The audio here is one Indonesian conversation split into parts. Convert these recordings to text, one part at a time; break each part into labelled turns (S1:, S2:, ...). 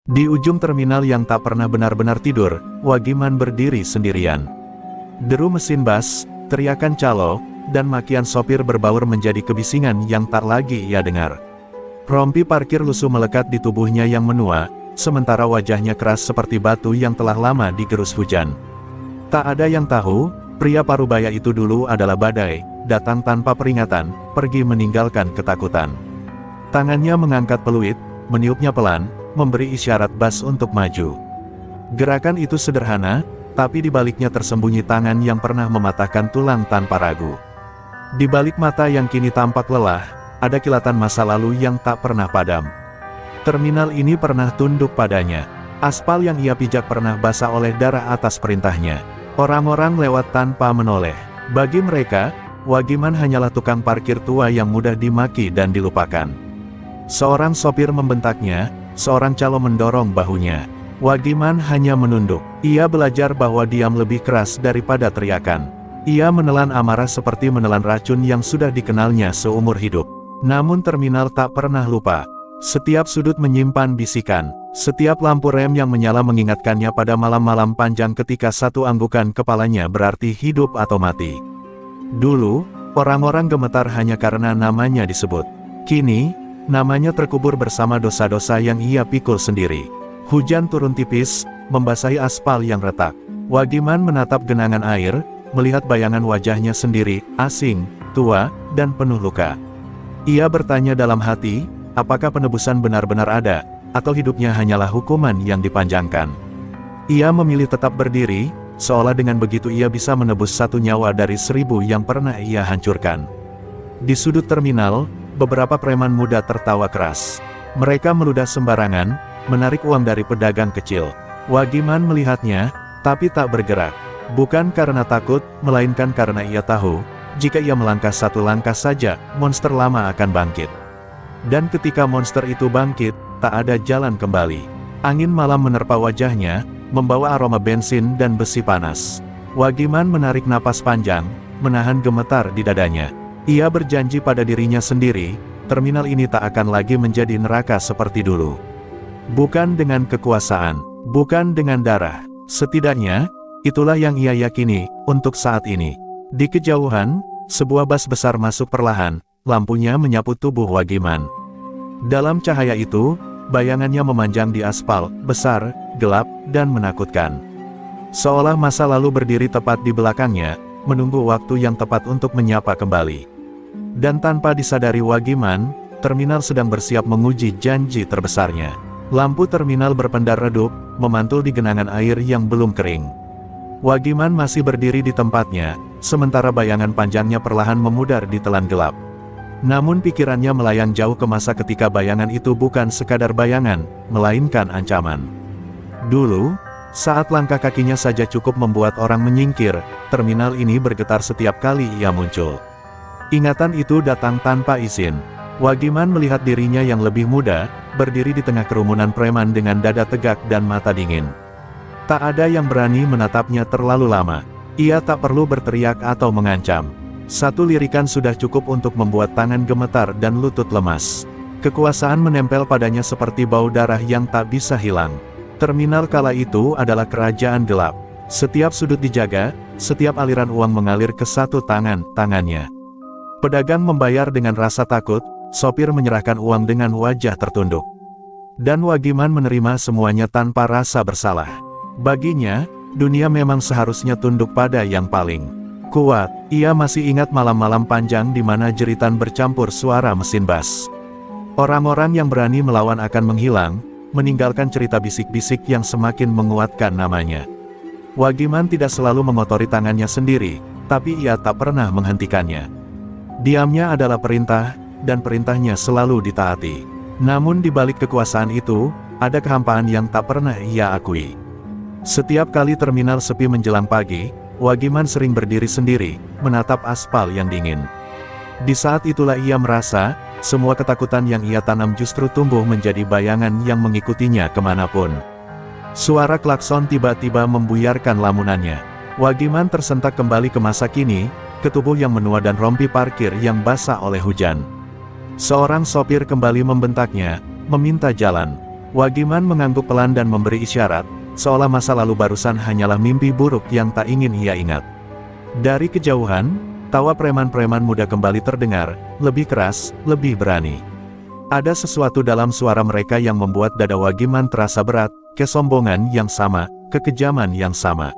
S1: Di ujung terminal yang tak pernah benar-benar tidur, Wagiman berdiri sendirian. Deru mesin bas, teriakan calo, dan makian sopir berbaur menjadi kebisingan yang tak lagi ia dengar. Rompi parkir lusuh melekat di tubuhnya yang menua, sementara wajahnya keras seperti batu yang telah lama digerus hujan. Tak ada yang tahu, pria parubaya itu dulu adalah badai, datang tanpa peringatan, pergi meninggalkan ketakutan. Tangannya mengangkat peluit, meniupnya pelan, memberi isyarat bas untuk maju. Gerakan itu sederhana, tapi di baliknya tersembunyi tangan yang pernah mematahkan tulang tanpa ragu. Di balik mata yang kini tampak lelah, ada kilatan masa lalu yang tak pernah padam. Terminal ini pernah tunduk padanya. Aspal yang ia pijak pernah basah oleh darah atas perintahnya. Orang-orang lewat tanpa menoleh. Bagi mereka, Wagiman hanyalah tukang parkir tua yang mudah dimaki dan dilupakan. Seorang sopir membentaknya, seorang calo mendorong bahunya. Wagiman hanya menunduk. Ia belajar bahwa diam lebih keras daripada teriakan. Ia menelan amarah seperti menelan racun yang sudah dikenalnya seumur hidup. Namun terminal tak pernah lupa. Setiap sudut menyimpan bisikan. Setiap lampu rem yang menyala mengingatkannya pada malam-malam panjang ketika satu anggukan kepalanya berarti hidup atau mati. Dulu, orang-orang gemetar hanya karena namanya disebut. Kini, namanya terkubur bersama dosa-dosa yang ia pikul sendiri. Hujan turun tipis, membasahi aspal yang retak. Wagiman menatap genangan air, melihat bayangan wajahnya sendiri, asing, tua, dan penuh luka. Ia bertanya dalam hati, apakah penebusan benar-benar ada, atau hidupnya hanyalah hukuman yang dipanjangkan. Ia memilih tetap berdiri, seolah dengan begitu ia bisa menebus satu nyawa dari 1000 yang pernah ia hancurkan. Di sudut terminal, beberapa preman muda tertawa keras. Mereka meludah sembarangan, menarik uang dari pedagang kecil. Wagiman melihatnya, tapi tak bergerak. Bukan karena takut, melainkan karena ia tahu, jika ia melangkah satu langkah saja, monster lama akan bangkit. Dan ketika monster itu bangkit, tak ada jalan kembali. Angin malam menerpa wajahnya, membawa aroma bensin dan besi panas. Wagiman menarik napas panjang, menahan gemetar di dadanya. Ia berjanji pada dirinya sendiri, terminal ini tak akan lagi menjadi neraka seperti dulu. Bukan dengan kekuasaan, bukan dengan darah. Setidaknya, itulah yang ia yakini, untuk saat ini. Di kejauhan, sebuah bas besar masuk perlahan, lampunya menyapu tubuh Wagiman. Dalam cahaya itu, bayangannya memanjang di aspal, besar, gelap, dan menakutkan. Seolah masa lalu berdiri tepat di belakangnya, menunggu waktu yang tepat untuk menyapa kembali. Dan tanpa disadari Wagiman, terminal sedang bersiap menguji janji terbesarnya. Lampu terminal berpendar redup, memantul di genangan air yang belum kering. Wagiman masih berdiri di tempatnya, sementara bayangan panjangnya perlahan memudar di telan gelap. Namun pikirannya melayang jauh ke masa ketika bayangan itu bukan sekadar bayangan, melainkan ancaman. Dulu, saat langkah kakinya saja cukup membuat orang menyingkir, terminal ini bergetar setiap kali ia muncul. Ingatan itu datang tanpa izin. Wagiman melihat dirinya yang lebih muda, berdiri di tengah kerumunan preman dengan dada tegak dan mata dingin. Tak ada yang berani menatapnya terlalu lama. Ia tak perlu berteriak atau mengancam. Satu lirikan sudah cukup untuk membuat tangan gemetar dan lutut lemas. Kekuasaan menempel padanya seperti bau darah yang tak bisa hilang. Terminal kala itu adalah kerajaan gelap. Setiap sudut dijaga, setiap aliran uang mengalir ke satu tangannya. Pedagang membayar dengan rasa takut, sopir menyerahkan uang dengan wajah tertunduk. Dan Wagiman menerima semuanya tanpa rasa bersalah. Baginya, dunia memang seharusnya tunduk pada yang paling kuat. Ia masih ingat malam-malam panjang di mana jeritan bercampur suara mesin bas. Orang-orang yang berani melawan akan menghilang, meninggalkan cerita bisik-bisik yang semakin menguatkan namanya. Wagiman tidak selalu mengotori tangannya sendiri, tapi ia tak pernah menghentikannya. Diamnya adalah perintah, dan perintahnya selalu ditaati. Namun di balik kekuasaan itu, ada kehampaan yang tak pernah ia akui. Setiap kali terminal sepi menjelang pagi, Wagiman sering berdiri sendiri, menatap aspal yang dingin. Di saat itulah ia merasa, semua ketakutan yang ia tanam justru tumbuh menjadi bayangan yang mengikutinya kemanapun. Suara klakson tiba-tiba membuyarkan lamunannya. Wagiman tersentak kembali ke masa kini, ke tubuh yang menua dan rompi parkir yang basah oleh hujan. Seorang sopir kembali membentaknya, meminta jalan. Wagiman mengangguk pelan dan memberi isyarat, seolah masa lalu barusan hanyalah mimpi buruk yang tak ingin ia ingat. Dari kejauhan, tawa preman-preman muda kembali terdengar, lebih keras, lebih berani. Ada sesuatu dalam suara mereka yang membuat dada Wagiman terasa berat, kesombongan yang sama, kekejaman yang sama.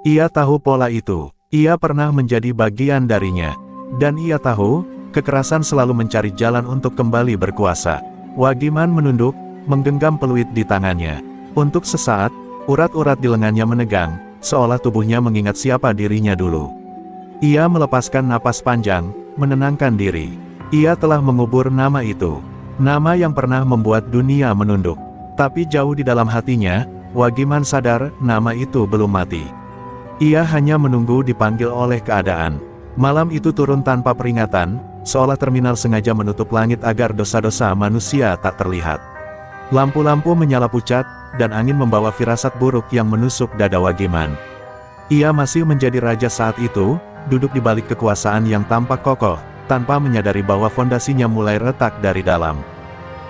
S1: Ia tahu pola itu, ia pernah menjadi bagian darinya. Dan ia tahu, kekerasan selalu mencari jalan untuk kembali berkuasa. Wagiman menunduk, menggenggam peluit di tangannya. Untuk sesaat, urat-urat di lengannya menegang, seolah tubuhnya mengingat siapa dirinya dulu. Ia melepaskan napas panjang, menenangkan diri. Ia telah mengubur nama itu. Nama yang pernah membuat dunia menunduk. Tapi jauh di dalam hatinya, Wagiman sadar, nama itu belum mati. Ia hanya menunggu dipanggil oleh keadaan. Malam itu turun tanpa peringatan, seolah terminal sengaja menutup langit agar dosa-dosa manusia tak terlihat. Lampu-lampu menyala pucat, dan angin membawa firasat buruk yang menusuk dada Wagiman. Ia masih menjadi raja saat itu, duduk di balik kekuasaan yang tampak kokoh, tanpa menyadari bahwa fondasinya mulai retak dari dalam.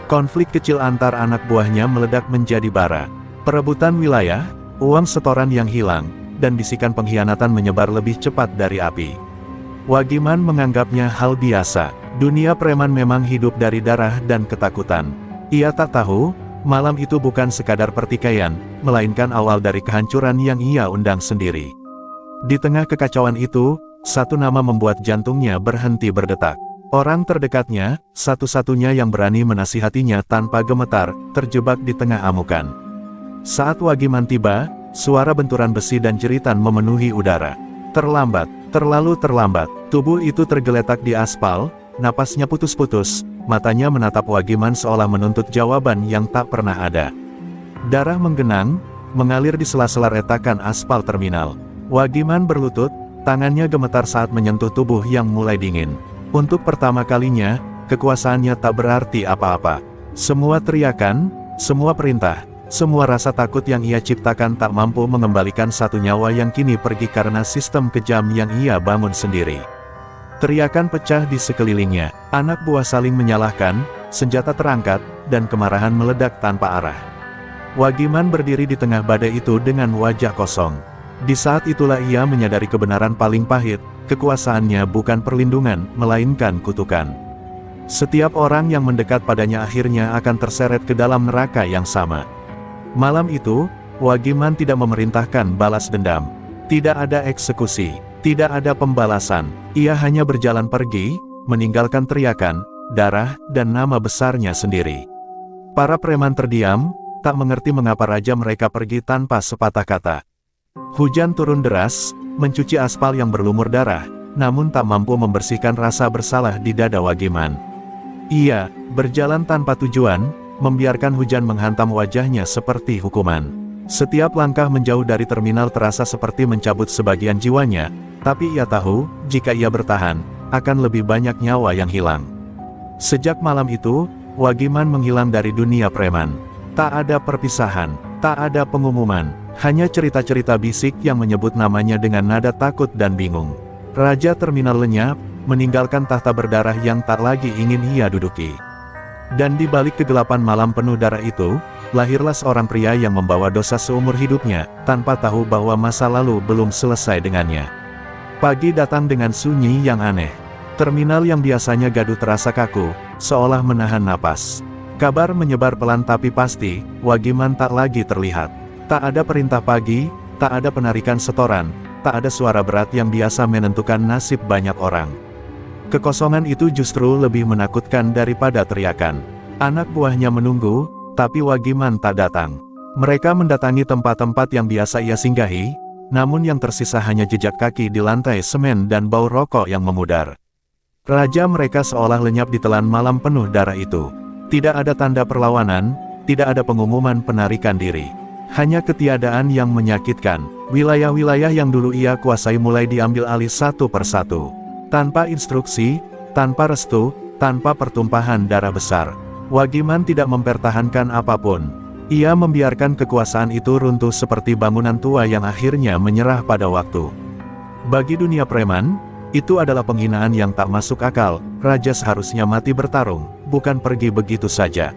S1: Konflik kecil antar anak buahnya meledak menjadi bara. Perebutan wilayah, uang setoran yang hilang, dan bisikan pengkhianatan menyebar lebih cepat dari api. Wagiman menganggapnya hal biasa. Dunia preman memang hidup dari darah dan ketakutan. Ia tak tahu, malam itu bukan sekadar pertikaian, melainkan awal dari kehancuran yang ia undang sendiri. Di tengah kekacauan itu, satu nama membuat jantungnya berhenti berdetak. Orang terdekatnya, satu-satunya yang berani menasihatinya tanpa gemetar, terjebak di tengah amukan. Saat Wagiman tiba, suara benturan besi dan jeritan memenuhi udara. Terlambat, terlalu terlambat, tubuh itu tergeletak di aspal, napasnya putus-putus, matanya menatap Wagiman seolah menuntut jawaban yang tak pernah ada. Darah menggenang, mengalir di sela-sela retakan aspal terminal. Wagiman berlutut, tangannya gemetar saat menyentuh tubuh yang mulai dingin. Untuk pertama kalinya, kekuasaannya tak berarti apa-apa. Semua teriakan, semua perintah, semua rasa takut yang ia ciptakan tak mampu mengembalikan satu nyawa yang kini pergi karena sistem kejam yang ia bangun sendiri. Teriakan pecah di sekelilingnya, anak buah saling menyalahkan, senjata terangkat, dan kemarahan meledak tanpa arah. Wagiman berdiri di tengah badai itu dengan wajah kosong. Di saat itulah ia menyadari kebenaran paling pahit, kekuasaannya bukan perlindungan, melainkan kutukan. Setiap orang yang mendekat padanya akhirnya akan terseret ke dalam neraka yang sama. Malam itu, Wagiman tidak memerintahkan balas dendam. Tidak ada eksekusi, tidak ada pembalasan. Ia hanya berjalan pergi, meninggalkan teriakan, darah, dan nama besarnya sendiri. Para preman terdiam, tak mengerti mengapa raja mereka pergi tanpa sepatah kata. Hujan turun deras, mencuci aspal yang berlumur darah, namun tak mampu membersihkan rasa bersalah di dada Wagiman. Ia berjalan tanpa tujuan, membiarkan hujan menghantam wajahnya seperti hukuman. Setiap langkah menjauh dari terminal terasa seperti mencabut sebagian jiwanya, tapi ia tahu, jika ia bertahan, akan lebih banyak nyawa yang hilang. Sejak malam itu, Wagiman menghilang dari dunia preman. Tak ada perpisahan, tak ada pengumuman, hanya cerita-cerita bisik yang menyebut namanya dengan nada takut dan bingung. Raja terminal lenyap, meninggalkan tahta berdarah yang tak lagi ingin ia duduki. Dan di balik kegelapan malam penuh darah itu, lahirlah seorang pria yang membawa dosa seumur hidupnya, tanpa tahu bahwa masa lalu belum selesai dengannya. Pagi datang dengan sunyi yang aneh. Terminal yang biasanya gaduh terasa kaku, seolah menahan napas. Kabar menyebar pelan tapi pasti, Wagiman tak lagi terlihat. Tak ada perintah pagi, tak ada penarikan setoran, tak ada suara berat yang biasa menentukan nasib banyak orang. Kekosongan itu justru lebih menakutkan daripada teriakan. Anak buahnya menunggu, tapi Wagiman tak datang. Mereka mendatangi tempat-tempat yang biasa ia singgahi, namun yang tersisa hanya jejak kaki di lantai semen dan bau rokok yang memudar. Raja mereka seolah lenyap di telan malam penuh darah itu. Tidak ada tanda perlawanan, tidak ada pengumuman penarikan diri. Hanya ketiadaan yang menyakitkan. Wilayah-wilayah yang dulu ia kuasai mulai diambil alih satu persatu. Tanpa instruksi, tanpa restu, tanpa pertumpahan darah besar. Wagiman tidak mempertahankan apapun. Ia membiarkan kekuasaan itu runtuh seperti bangunan tua yang akhirnya menyerah pada waktu. Bagi dunia preman, itu adalah penghinaan yang tak masuk akal. Raja seharusnya mati bertarung, bukan pergi begitu saja.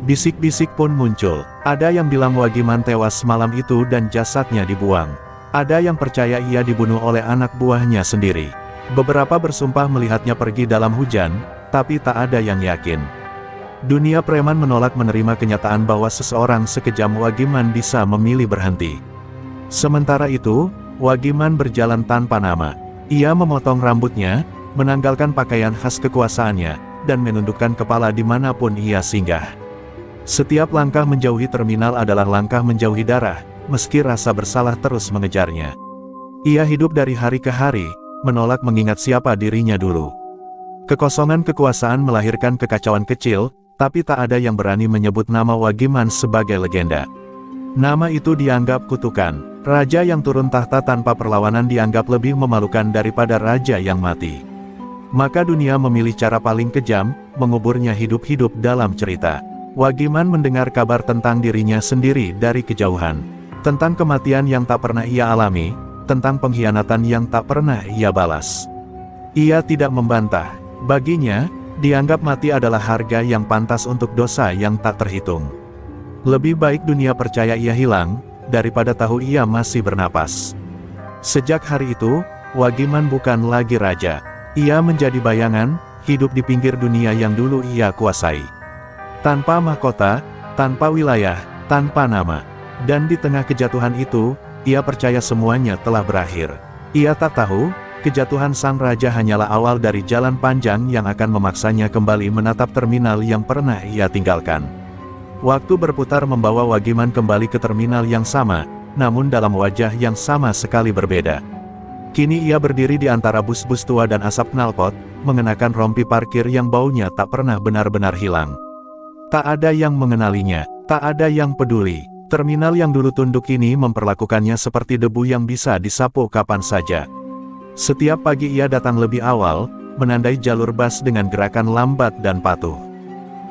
S1: Bisik-bisik pun muncul. Ada yang bilang Wagiman tewas malam itu dan jasadnya dibuang. Ada yang percaya ia dibunuh oleh anak buahnya sendiri. Beberapa bersumpah melihatnya pergi dalam hujan, tapi tak ada yang yakin. Dunia preman menolak menerima kenyataan bahwa seseorang sekejam Wagiman bisa memilih berhenti. Sementara itu, Wagiman berjalan tanpa nama. Ia memotong rambutnya, menanggalkan pakaian khas kekuasaannya, dan menundukkan kepala dimanapun ia singgah. Setiap langkah menjauhi terminal adalah langkah menjauhi darah, meski rasa bersalah terus mengejarnya. Ia hidup dari hari ke hari, menolak mengingat siapa dirinya dulu. Kekosongan kekuasaan melahirkan kekacauan kecil, tapi tak ada yang berani menyebut nama Wagiman sebagai legenda. Nama itu dianggap kutukan. Raja yang turun tahta tanpa perlawanan dianggap lebih memalukan daripada raja yang mati. Maka dunia memilih cara paling kejam, menguburnya hidup-hidup dalam cerita. Wagiman mendengar kabar tentang dirinya sendiri dari kejauhan. Tentang kematian yang tak pernah ia alami, tentang pengkhianatan yang tak pernah ia balas. Ia tidak membantah. Baginya, dianggap mati adalah harga yang pantas untuk dosa yang tak terhitung. Lebih baik dunia percaya ia hilang, daripada tahu ia masih bernapas. Sejak hari itu, Wagiman bukan lagi raja. Ia menjadi bayangan, hidup di pinggir dunia yang dulu ia kuasai. Tanpa mahkota, tanpa wilayah, tanpa nama. Dan di tengah kejatuhan itu, ia percaya semuanya telah berakhir. Ia tak tahu, kejatuhan sang raja hanyalah awal dari jalan panjang yang akan memaksanya kembali menatap terminal yang pernah ia tinggalkan. Waktu berputar membawa Wagiman kembali ke terminal yang sama, namun dalam wajah yang sama sekali berbeda. Kini ia berdiri di antara bus-bus tua dan asap knalpot, mengenakan rompi parkir yang baunya tak pernah benar-benar hilang. Tak ada yang mengenalinya, tak ada yang peduli. Terminal yang dulu tunduk ini memperlakukannya seperti debu yang bisa disapu kapan saja. Setiap pagi ia datang lebih awal, menandai jalur bus dengan gerakan lambat dan patuh.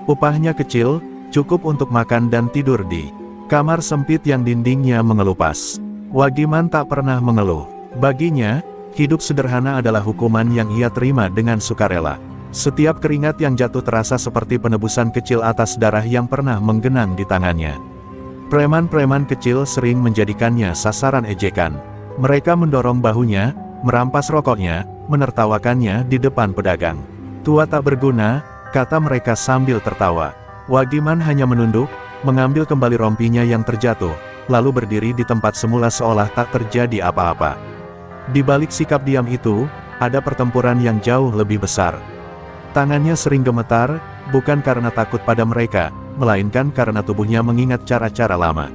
S1: Upahnya kecil, cukup untuk makan dan tidur di kamar sempit yang dindingnya mengelupas. Wagiman tak pernah mengeluh. Baginya, hidup sederhana adalah hukuman yang ia terima dengan sukarela. Setiap keringat yang jatuh terasa seperti penebusan kecil atas darah yang pernah menggenang di tangannya. Preman-preman kecil sering menjadikannya sasaran ejekan. Mereka mendorong bahunya, merampas rokoknya, menertawakannya di depan pedagang. Tua tak berguna, kata mereka sambil tertawa. Wagiman hanya menunduk, mengambil kembali rompinya yang terjatuh, lalu berdiri di tempat semula seolah tak terjadi apa-apa. Di balik sikap diam itu, ada pertempuran yang jauh lebih besar. Tangannya sering gemetar, bukan karena takut pada mereka, melainkan karena tubuhnya mengingat cara-cara lama.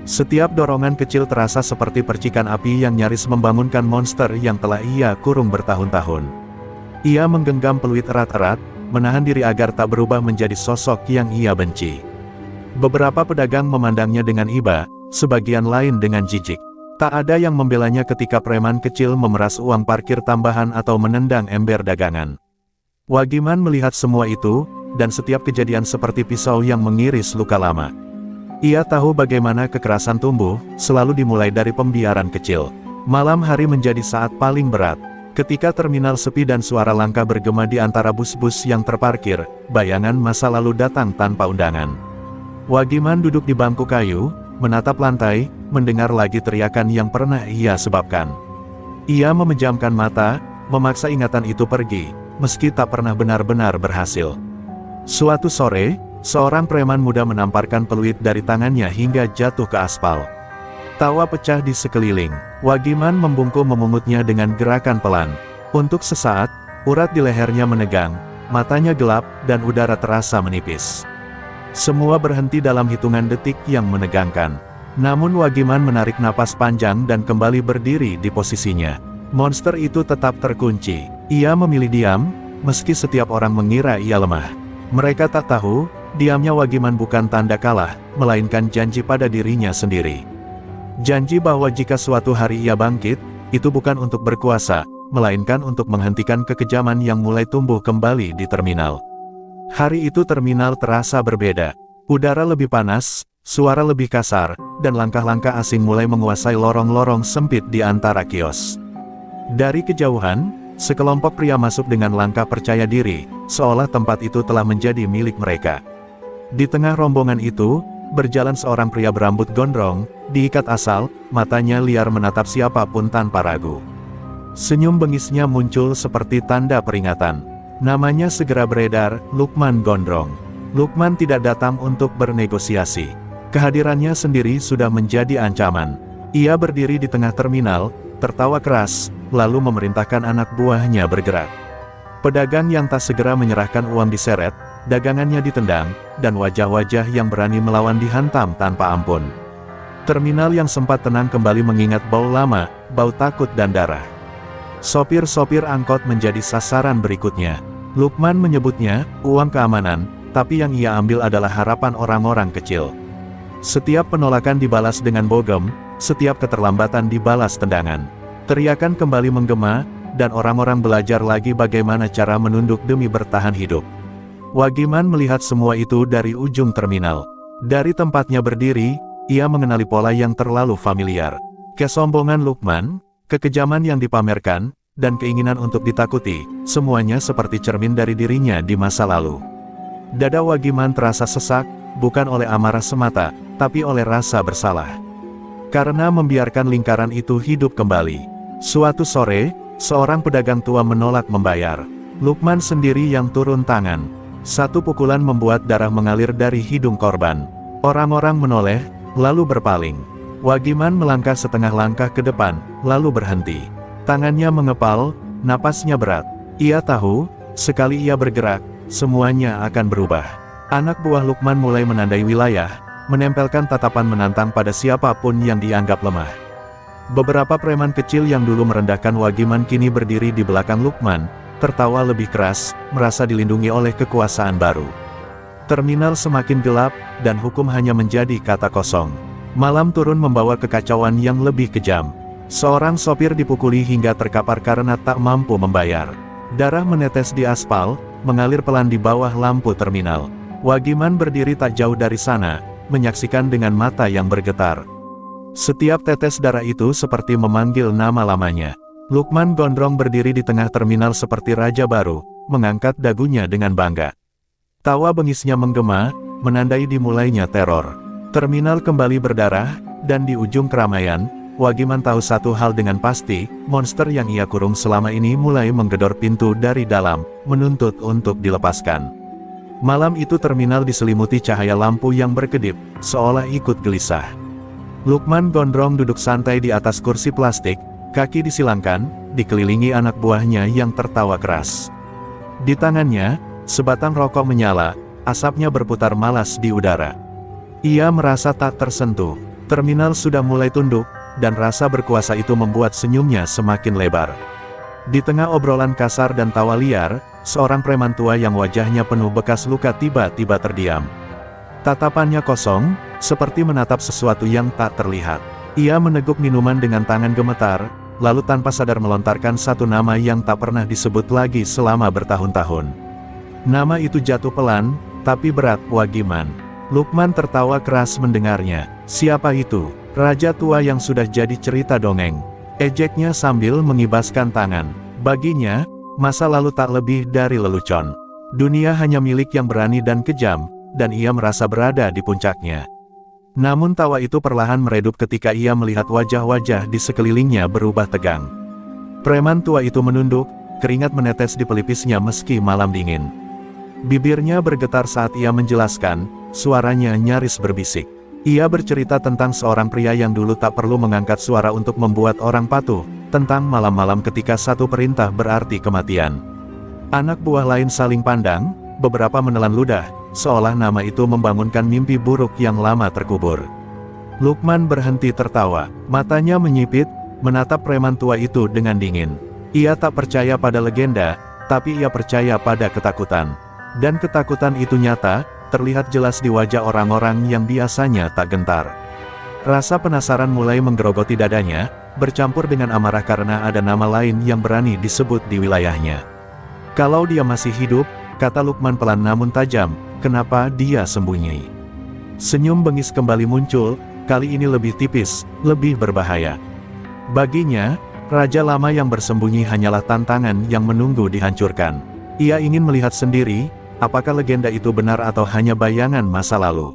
S1: Setiap dorongan kecil terasa seperti percikan api yang nyaris membangunkan monster yang telah ia kurung bertahun-tahun. Ia menggenggam peluit erat-erat, menahan diri agar tak berubah menjadi sosok yang ia benci. Beberapa pedagang memandangnya dengan iba, sebagian lain dengan jijik. Tak ada yang membelanya ketika preman kecil memeras uang parkir tambahan atau menendang ember dagangan. Wagiman melihat semua itu, dan setiap kejadian seperti pisau yang mengiris luka lama. Ia tahu bagaimana kekerasan tumbuh, selalu dimulai dari pembiaran kecil. Malam hari menjadi saat paling berat. Ketika terminal sepi dan suara langkah bergema di antara bus-bus yang terparkir, bayangan masa lalu datang tanpa undangan. Wagiman duduk di bangku kayu, menatap lantai, mendengar lagi teriakan yang pernah ia sebabkan. Ia memejamkan mata, memaksa ingatan itu pergi, meski tak pernah benar-benar berhasil. Suatu sore, seorang preman muda menamparkan peluit dari tangannya hingga jatuh ke aspal. Tawa pecah di sekeliling. Wagiman membungkuk memungutnya dengan gerakan pelan. Untuk sesaat, urat di lehernya menegang, matanya gelap, dan udara terasa menipis. Semua berhenti dalam hitungan detik yang menegangkan. Namun Wagiman menarik napas panjang dan kembali berdiri di posisinya. Monster itu tetap terkunci. Ia memilih diam, meski setiap orang mengira ia lemah. Mereka tak tahu, diamnya Wagiman bukan tanda kalah, melainkan janji pada dirinya sendiri. Janji bahwa jika suatu hari ia bangkit, itu bukan untuk berkuasa, melainkan untuk menghentikan kekejaman yang mulai tumbuh kembali di terminal. Hari itu terminal terasa berbeda. Udara lebih panas, suara lebih kasar, dan langkah-langkah asing mulai menguasai lorong-lorong sempit di antara kios. Dari kejauhan, sekelompok pria masuk dengan langkah percaya diri, seolah tempat itu telah menjadi milik mereka. Di tengah rombongan itu, berjalan seorang pria berambut gondrong, diikat asal, matanya liar menatap siapapun tanpa ragu. Senyum bengisnya muncul seperti tanda peringatan. Namanya segera beredar, Lukman Gondrong. Lukman tidak datang untuk bernegosiasi. Kehadirannya sendiri sudah menjadi ancaman. Ia berdiri di tengah terminal, tertawa keras, lalu memerintahkan anak buahnya bergerak. Pedagang yang tak segera menyerahkan uang diseret, dagangannya ditendang, dan wajah-wajah yang berani melawan dihantam tanpa ampun. Terminal yang sempat tenang kembali mengingat bau lama, bau takut dan darah. Sopir-sopir angkot menjadi sasaran berikutnya. Lukman menyebutnya, uang keamanan, tapi yang ia ambil adalah harapan orang-orang kecil. Setiap penolakan dibalas dengan bogem, setiap keterlambatan dibalas tendangan. Teriakan kembali menggema, dan orang-orang belajar lagi bagaimana cara menunduk demi bertahan hidup. Wagiman melihat semua itu dari ujung terminal. Dari tempatnya berdiri, ia mengenali pola yang terlalu familiar. Kesombongan Lukman, kekejaman yang dipamerkan, dan keinginan untuk ditakuti, semuanya seperti cermin dari dirinya di masa lalu. Dada Wagiman terasa sesak, bukan oleh amarah semata, tapi oleh rasa bersalah. Karena membiarkan lingkaran itu hidup kembali. Suatu sore, seorang pedagang tua menolak membayar. Lukman sendiri yang turun tangan. Satu pukulan membuat darah mengalir dari hidung korban. Orang-orang menoleh, lalu berpaling. Wagiman melangkah setengah langkah ke depan, lalu berhenti. Tangannya mengepal, napasnya berat. Ia tahu, sekali ia bergerak, semuanya akan berubah. Anak buah Lukman mulai menandai wilayah, menempelkan tatapan menantang pada siapapun yang dianggap lemah. Beberapa preman kecil yang dulu merendahkan Wagiman kini berdiri di belakang Lukman, tertawa lebih keras, merasa dilindungi oleh kekuasaan baru. Terminal semakin gelap, dan hukum hanya menjadi kata kosong. Malam turun membawa kekacauan yang lebih kejam. Seorang sopir dipukuli hingga terkapar karena tak mampu membayar. Darah menetes di aspal, mengalir pelan di bawah lampu terminal. Wagiman berdiri tak jauh dari sana, menyaksikan dengan mata yang bergetar. Setiap tetes darah itu seperti memanggil nama lamanya. Lukman Gondrong berdiri di tengah terminal seperti raja baru, mengangkat dagunya dengan bangga. Tawa bengisnya menggema, menandai dimulainya teror. Terminal kembali berdarah, dan di ujung keramaian, Wagiman tahu satu hal dengan pasti, monster yang ia kurung selama ini mulai menggedor pintu dari dalam, menuntut untuk dilepaskan. Malam itu terminal diselimuti cahaya lampu yang berkedip, seolah ikut gelisah. Lukman Gondrong duduk santai di atas kursi plastik, kaki disilangkan, dikelilingi anak buahnya yang tertawa keras. Di tangannya, sebatang rokok menyala, asapnya berputar malas di udara. Ia merasa tak tersentuh. Terminal sudah mulai tunduk, dan rasa berkuasa itu membuat senyumnya semakin lebar. Di tengah obrolan kasar dan tawa liar, seorang preman tua yang wajahnya penuh bekas luka tiba-tiba terdiam. Tatapannya kosong, seperti menatap sesuatu yang tak terlihat. Ia meneguk minuman dengan tangan gemetar, lalu tanpa sadar melontarkan satu nama yang tak pernah disebut lagi selama bertahun-tahun. Nama itu jatuh pelan, tapi berat, Wagiman. Lukman tertawa keras mendengarnya. Siapa itu? Raja tua yang sudah jadi cerita dongeng. Ejeknya sambil mengibaskan tangan. Baginya, masa lalu tak lebih dari lelucon. Dunia hanya milik yang berani dan kejam, dan ia merasa berada di puncaknya. Namun tawa itu perlahan meredup ketika ia melihat wajah-wajah di sekelilingnya berubah tegang. Preman tua itu menunduk, keringat menetes di pelipisnya meski malam dingin. Bibirnya bergetar saat ia menjelaskan, suaranya nyaris berbisik. Ia bercerita tentang seorang pria yang dulu tak perlu mengangkat suara untuk membuat orang patuh, tentang malam-malam ketika satu perintah berarti kematian. Anak buah lain saling pandang, beberapa menelan ludah, seolah nama itu membangunkan mimpi buruk yang lama terkubur. Lukman berhenti tertawa, matanya menyipit, menatap preman tua itu dengan dingin. Ia tak percaya pada legenda, tapi ia percaya pada ketakutan. Dan ketakutan itu nyata, terlihat jelas di wajah orang-orang yang biasanya tak gentar. Rasa penasaran mulai menggerogoti dadanya, bercampur dengan amarah karena ada nama lain yang berani disebut di wilayahnya. Kalau dia masih hidup, kata Lukman pelan namun tajam, kenapa dia sembunyi? Senyum bengis kembali muncul, kali ini lebih tipis, lebih berbahaya. Baginya, raja lama yang bersembunyi hanyalah tantangan yang menunggu dihancurkan. Ia ingin melihat sendiri, apakah legenda itu benar atau hanya bayangan masa lalu.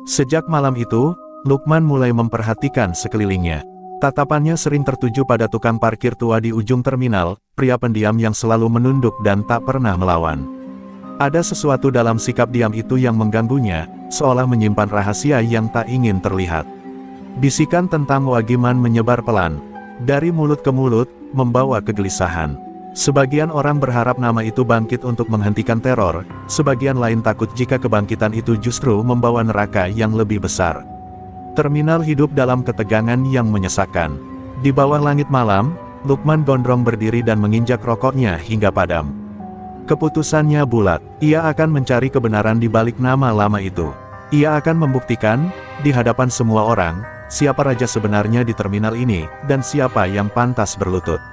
S1: Sejak malam itu, Lukman mulai memperhatikan sekelilingnya. Tatapannya sering tertuju pada tukang parkir tua di ujung terminal, pria pendiam yang selalu menunduk dan tak pernah melawan. Ada sesuatu dalam sikap diam itu yang mengganggunya, seolah menyimpan rahasia yang tak ingin terlihat. Bisikan tentang Wagiman menyebar pelan, dari mulut ke mulut, membawa kegelisahan. Sebagian orang berharap nama itu bangkit untuk menghentikan teror, sebagian lain takut jika kebangkitan itu justru membawa neraka yang lebih besar. Terminal hidup dalam ketegangan yang menyesakkan. Di bawah langit malam, Lukman gondrong berdiri dan menginjak rokoknya hingga padam. Keputusannya bulat, ia akan mencari kebenaran di balik nama lama itu. Ia akan membuktikan, di hadapan semua orang, siapa raja sebenarnya di terminal ini, dan siapa yang pantas berlutut.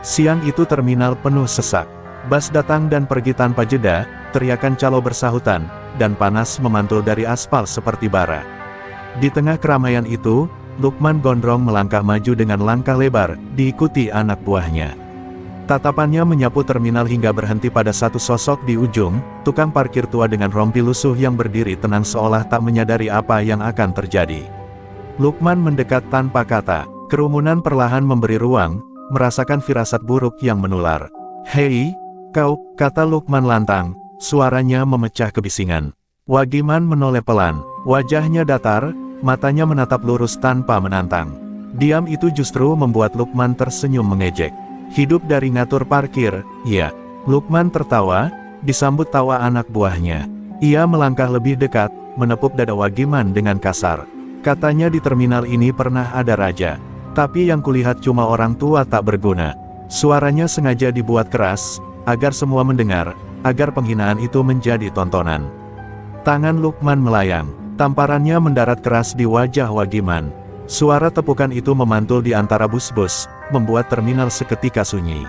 S1: Siang itu terminal penuh sesak. Bas datang dan pergi tanpa jeda, teriakan calo bersahutan, dan panas memantul dari aspal seperti bara. Di tengah keramaian itu, Lukman gondrong melangkah maju dengan langkah lebar, diikuti anak buahnya. Tatapannya menyapu terminal hingga berhenti pada satu sosok di ujung, tukang parkir tua dengan rompi lusuh yang berdiri tenang seolah tak menyadari apa yang akan terjadi. Lukman mendekat tanpa kata, kerumunan perlahan memberi ruang, merasakan firasat buruk yang menular. "Hei, kau," kata Lukman lantang, suaranya memecah kebisingan. Wagiman menoleh pelan, wajahnya datar, matanya menatap lurus tanpa menantang. Diam itu justru membuat Lukman tersenyum mengejek. "Hidup dari ngatur parkir, ya." Lukman tertawa, disambut tawa anak buahnya. Ia melangkah lebih dekat, menepuk dada Wagiman dengan kasar. "Katanya di terminal ini pernah ada raja. Tapi yang kulihat cuma orang tua tak berguna." Suaranya sengaja dibuat keras, agar semua mendengar, agar penghinaan itu menjadi tontonan. Tangan Lukman melayang, tamparannya mendarat keras di wajah Wagiman. Suara tepukan itu memantul di antara bus-bus, membuat terminal seketika sunyi.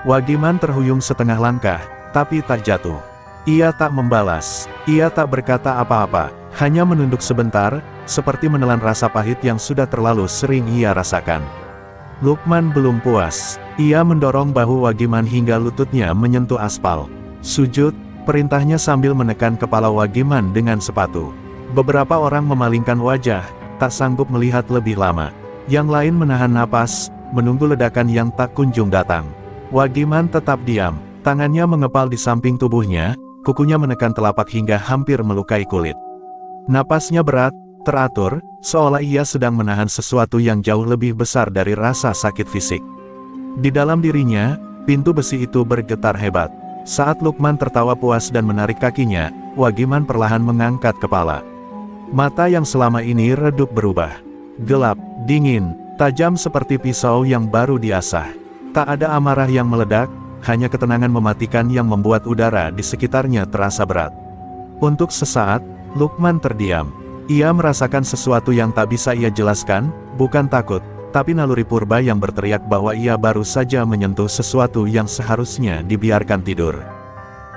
S1: Wagiman terhuyung setengah langkah, tapi tak jatuh. Ia tak membalas, ia tak berkata apa-apa, hanya menunduk sebentar, seperti menelan rasa pahit yang sudah terlalu sering ia rasakan. Lukman belum puas, ia mendorong bahu Wagiman hingga lututnya menyentuh aspal. "Sujud," perintahnya sambil menekan kepala Wagiman dengan sepatu. Beberapa orang memalingkan wajah, tak sanggup melihat lebih lama. Yang lain menahan napas, menunggu ledakan yang tak kunjung datang. Wagiman tetap diam, tangannya mengepal di samping tubuhnya, kukunya menekan telapak hingga hampir melukai kulit. Napasnya berat, teratur, seolah ia sedang menahan sesuatu yang jauh lebih besar dari rasa sakit fisik. Di dalam dirinya, pintu besi itu bergetar hebat. Saat Lukman tertawa puas dan menarik kakinya, Wagiman perlahan mengangkat kepala. Mata yang selama ini redup berubah. Gelap, dingin, tajam seperti pisau yang baru diasah. Tak ada amarah yang meledak, hanya ketenangan mematikan yang membuat udara di sekitarnya terasa berat. Untuk sesaat, Lukman terdiam. Ia merasakan sesuatu yang tak bisa ia jelaskan, bukan takut, tapi naluri purba yang berteriak bahwa ia baru saja menyentuh sesuatu yang seharusnya dibiarkan tidur.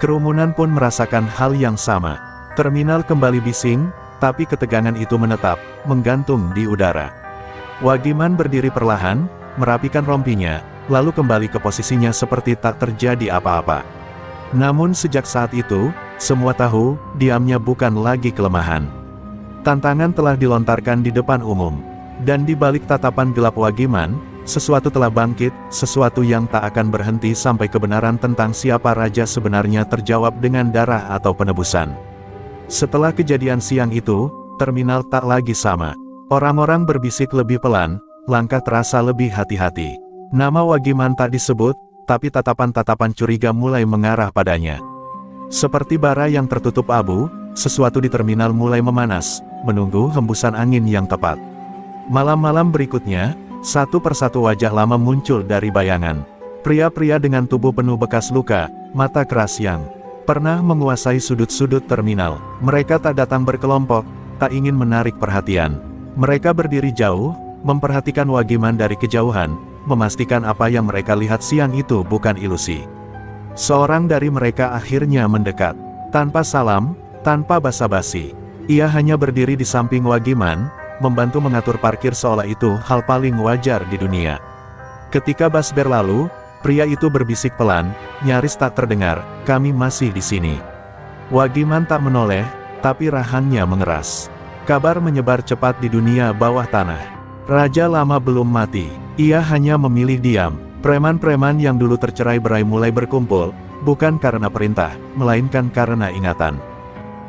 S1: Kerumunan pun merasakan hal yang sama. Terminal kembali bising, tapi ketegangan itu menetap, menggantung di udara. Wagiman berdiri perlahan, merapikan rompinya, lalu kembali ke posisinya seperti tak terjadi apa-apa. Namun sejak saat itu, semua tahu, diamnya bukan lagi kelemahan. Tantangan telah dilontarkan di depan umum. Dan di balik tatapan gelap Wagiman, sesuatu telah bangkit, sesuatu yang tak akan berhenti sampai kebenaran tentang siapa raja sebenarnya terjawab dengan darah atau penebusan. Setelah kejadian siang itu, terminal tak lagi sama. Orang-orang berbisik lebih pelan, langkah terasa lebih hati-hati. Nama Wagiman tak disebut, tapi tatapan-tatapan curiga mulai mengarah padanya. Seperti bara yang tertutup abu, sesuatu di terminal mulai memanas, menunggu hembusan angin yang tepat. Malam-malam berikutnya, satu persatu wajah lama muncul dari bayangan. Pria-pria dengan tubuh penuh bekas luka, mata keras yang pernah menguasai sudut-sudut terminal. Mereka tak datang berkelompok, tak ingin menarik perhatian. Mereka berdiri jauh, memperhatikan Wagiman dari kejauhan, memastikan apa yang mereka lihat siang itu bukan ilusi. Seorang dari mereka akhirnya mendekat. Tanpa salam, tanpa basa-basi. Ia hanya berdiri di samping Wagiman, membantu mengatur parkir seolah itu hal paling wajar di dunia. Ketika bas berlalu, pria itu berbisik pelan, nyaris tak terdengar, "Kami masih di sini." Wagiman tak menoleh, tapi rahangnya mengeras. Kabar menyebar cepat di dunia bawah tanah. Raja lama belum mati. Ia hanya memilih diam. Preman-preman yang dulu tercerai-berai mulai berkumpul, bukan karena perintah, melainkan karena ingatan.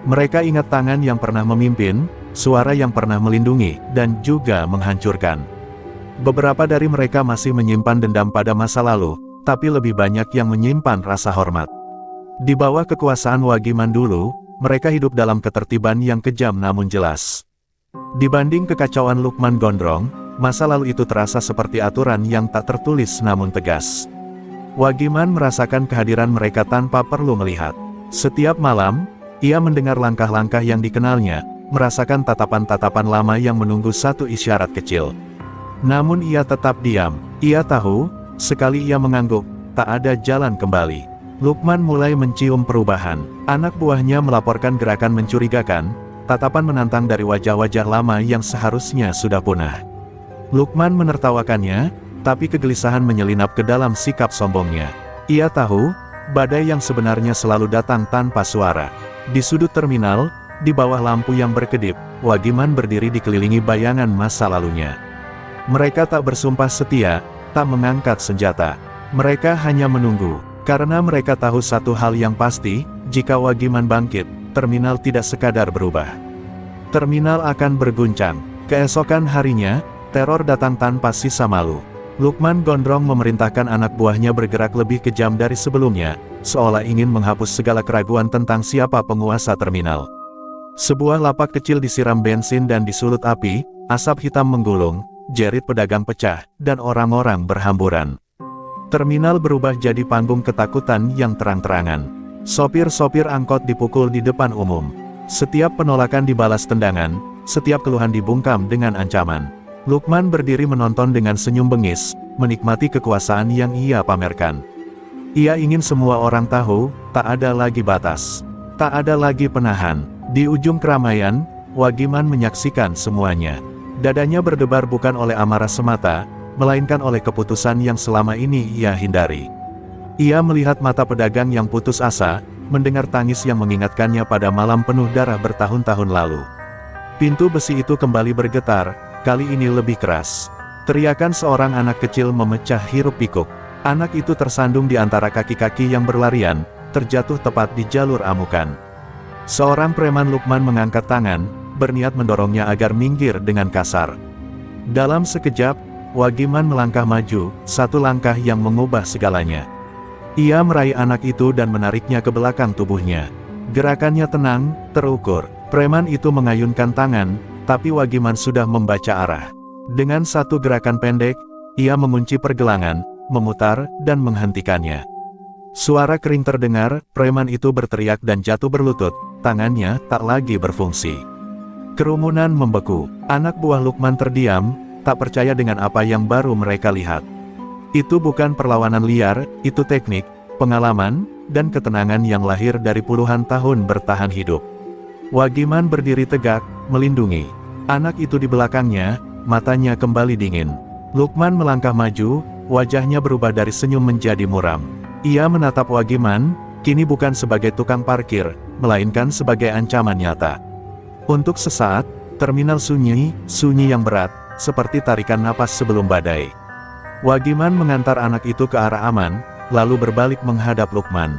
S1: Mereka ingat tangan yang pernah memimpin, suara yang pernah melindungi, dan juga menghancurkan. Beberapa dari mereka masih menyimpan dendam pada masa lalu, tapi lebih banyak yang menyimpan rasa hormat. Di bawah kekuasaan Wagiman dulu, mereka hidup dalam ketertiban yang kejam namun jelas. Dibanding kekacauan Lukman Gondrong, masa lalu itu terasa seperti aturan yang tak tertulis namun tegas. Wagiman merasakan kehadiran mereka tanpa perlu melihat. Setiap malam, ia mendengar langkah-langkah yang dikenalnya, merasakan tatapan-tatapan lama yang menunggu satu isyarat kecil. Namun ia tetap diam. Ia tahu, sekali ia mengangguk, tak ada jalan kembali. Lukman mulai mencium perubahan. Anak buahnya melaporkan gerakan mencurigakan, tatapan menantang dari wajah-wajah lama yang seharusnya sudah punah. Lukman menertawakannya, tapi kegelisahan menyelinap ke dalam sikap sombongnya. Ia tahu, badai yang sebenarnya selalu datang tanpa suara. Di sudut terminal, di bawah lampu yang berkedip, Wagiman berdiri dikelilingi bayangan masa lalunya. Mereka tak bersumpah setia, tak mengangkat senjata. Mereka hanya menunggu. Karena mereka tahu satu hal yang pasti, jika Wagiman bangkit, terminal tidak sekadar berubah. Terminal akan berguncang. Keesokan harinya, teror datang tanpa sisa malu. Lukman Gondrong memerintahkan anak buahnya bergerak lebih kejam dari sebelumnya, seolah ingin menghapus segala keraguan tentang siapa penguasa terminal. Sebuah lapak kecil disiram bensin dan disulut api, asap hitam menggulung, jerit pedagang pecah, dan orang-orang berhamburan. Terminal berubah jadi panggung ketakutan yang terang-terangan. Sopir-sopir angkot dipukul di depan umum. Setiap penolakan dibalas tendangan, setiap keluhan dibungkam dengan ancaman. Lukman berdiri menonton dengan senyum bengis, menikmati kekuasaan yang ia pamerkan. Ia ingin semua orang tahu, tak ada lagi batas. Tak ada lagi penahan. Di ujung keramaian, Wagiman menyaksikan semuanya. Dadanya berdebar bukan oleh amarah semata, melainkan oleh keputusan yang selama ini ia hindari. Ia melihat mata pedagang yang putus asa, mendengar tangis yang mengingatkannya pada malam penuh darah bertahun-tahun lalu. Pintu besi itu kembali bergetar, kali ini lebih keras. Teriakan seorang anak kecil memecah hiruk-pikuk. Anak itu tersandung di antara kaki-kaki yang berlarian, terjatuh tepat di jalur amukan. Seorang preman Lukman mengangkat tangan, berniat mendorongnya agar minggir dengan kasar. Dalam sekejap, Wagiman melangkah maju, satu langkah yang mengubah segalanya. Ia meraih anak itu dan menariknya ke belakang tubuhnya. Gerakannya tenang, terukur. Preman itu mengayunkan tangan, tapi Wagiman sudah membaca arah. Dengan satu gerakan pendek, ia mengunci pergelangan, memutar, dan menghentikannya. Suara kering terdengar, preman itu berteriak dan jatuh berlutut, tangannya tak lagi berfungsi. Kerumunan membeku. Anak buah Lukman terdiam, tak percaya dengan apa yang baru mereka lihat. Itu bukan perlawanan liar, itu teknik, pengalaman, dan ketenangan yang lahir dari puluhan tahun bertahan hidup. Wagiman berdiri tegak, melindungi. Anak itu di belakangnya, matanya kembali dingin. Lukman melangkah maju, wajahnya berubah dari senyum menjadi muram. Ia menatap Wagiman, kini bukan sebagai tukang parkir, melainkan sebagai ancaman nyata. Untuk sesaat, terminal sunyi yang berat, seperti tarikan napas sebelum badai. Wagiman mengantar anak itu ke arah aman, lalu berbalik menghadap Lukman.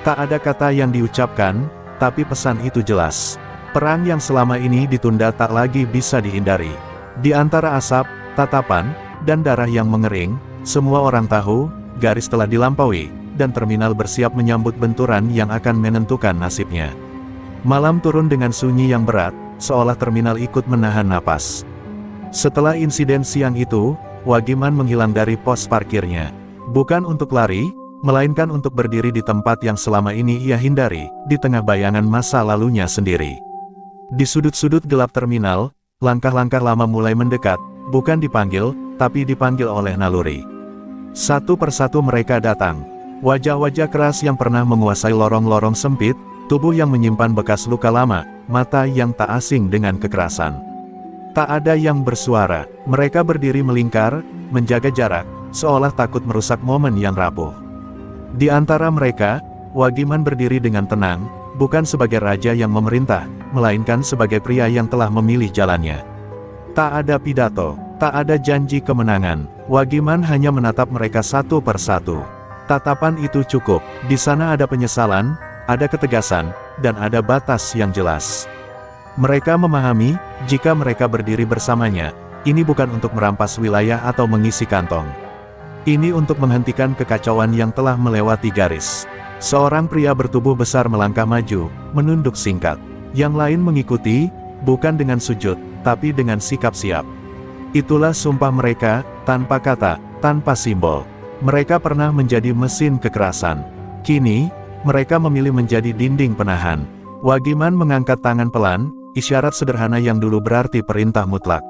S1: Tak ada kata yang diucapkan, tapi pesan itu jelas. Perang yang selama ini ditunda tak lagi bisa dihindari. Di antara asap, tatapan, dan darah yang mengering, semua orang tahu, garis telah dilampaui, dan terminal bersiap menyambut benturan yang akan menentukan nasibnya. Malam turun dengan sunyi yang berat, seolah terminal ikut menahan napas. Setelah insiden siang itu, Wagiman menghilang dari pos parkirnya. Bukan untuk lari, melainkan untuk berdiri di tempat yang selama ini ia hindari, di tengah bayangan masa lalunya sendiri. Di sudut-sudut gelap terminal, langkah-langkah lama mulai mendekat, bukan dipanggil, tapi dipanggil oleh naluri. Satu persatu mereka datang. Wajah-wajah keras yang pernah menguasai lorong-lorong sempit, tubuh yang menyimpan bekas luka lama, mata yang tak asing dengan kekerasan. Tak ada yang bersuara, mereka berdiri melingkar, menjaga jarak, seolah takut merusak momen yang rapuh. Di antara mereka, Wagiman berdiri dengan tenang, bukan sebagai raja yang memerintah, melainkan sebagai pria yang telah memilih jalannya. Tak ada pidato, tak ada janji kemenangan. Wagiman hanya menatap mereka satu persatu. Tatapan itu cukup. Di sana ada penyesalan, ada ketegasan, dan ada batas yang jelas. Mereka memahami, jika mereka berdiri bersamanya, ini bukan untuk merampas wilayah atau mengisi kantong. Ini untuk menghentikan kekacauan yang telah melewati garis. Seorang pria bertubuh besar melangkah maju, menunduk singkat. Yang lain mengikuti, bukan dengan sujud, tapi dengan sikap siap. Itulah sumpah mereka, tanpa kata, tanpa simbol. Mereka pernah menjadi mesin kekerasan. Kini, mereka memilih menjadi dinding penahan. Wagiman mengangkat tangan pelan, isyarat sederhana yang dulu berarti perintah mutlak.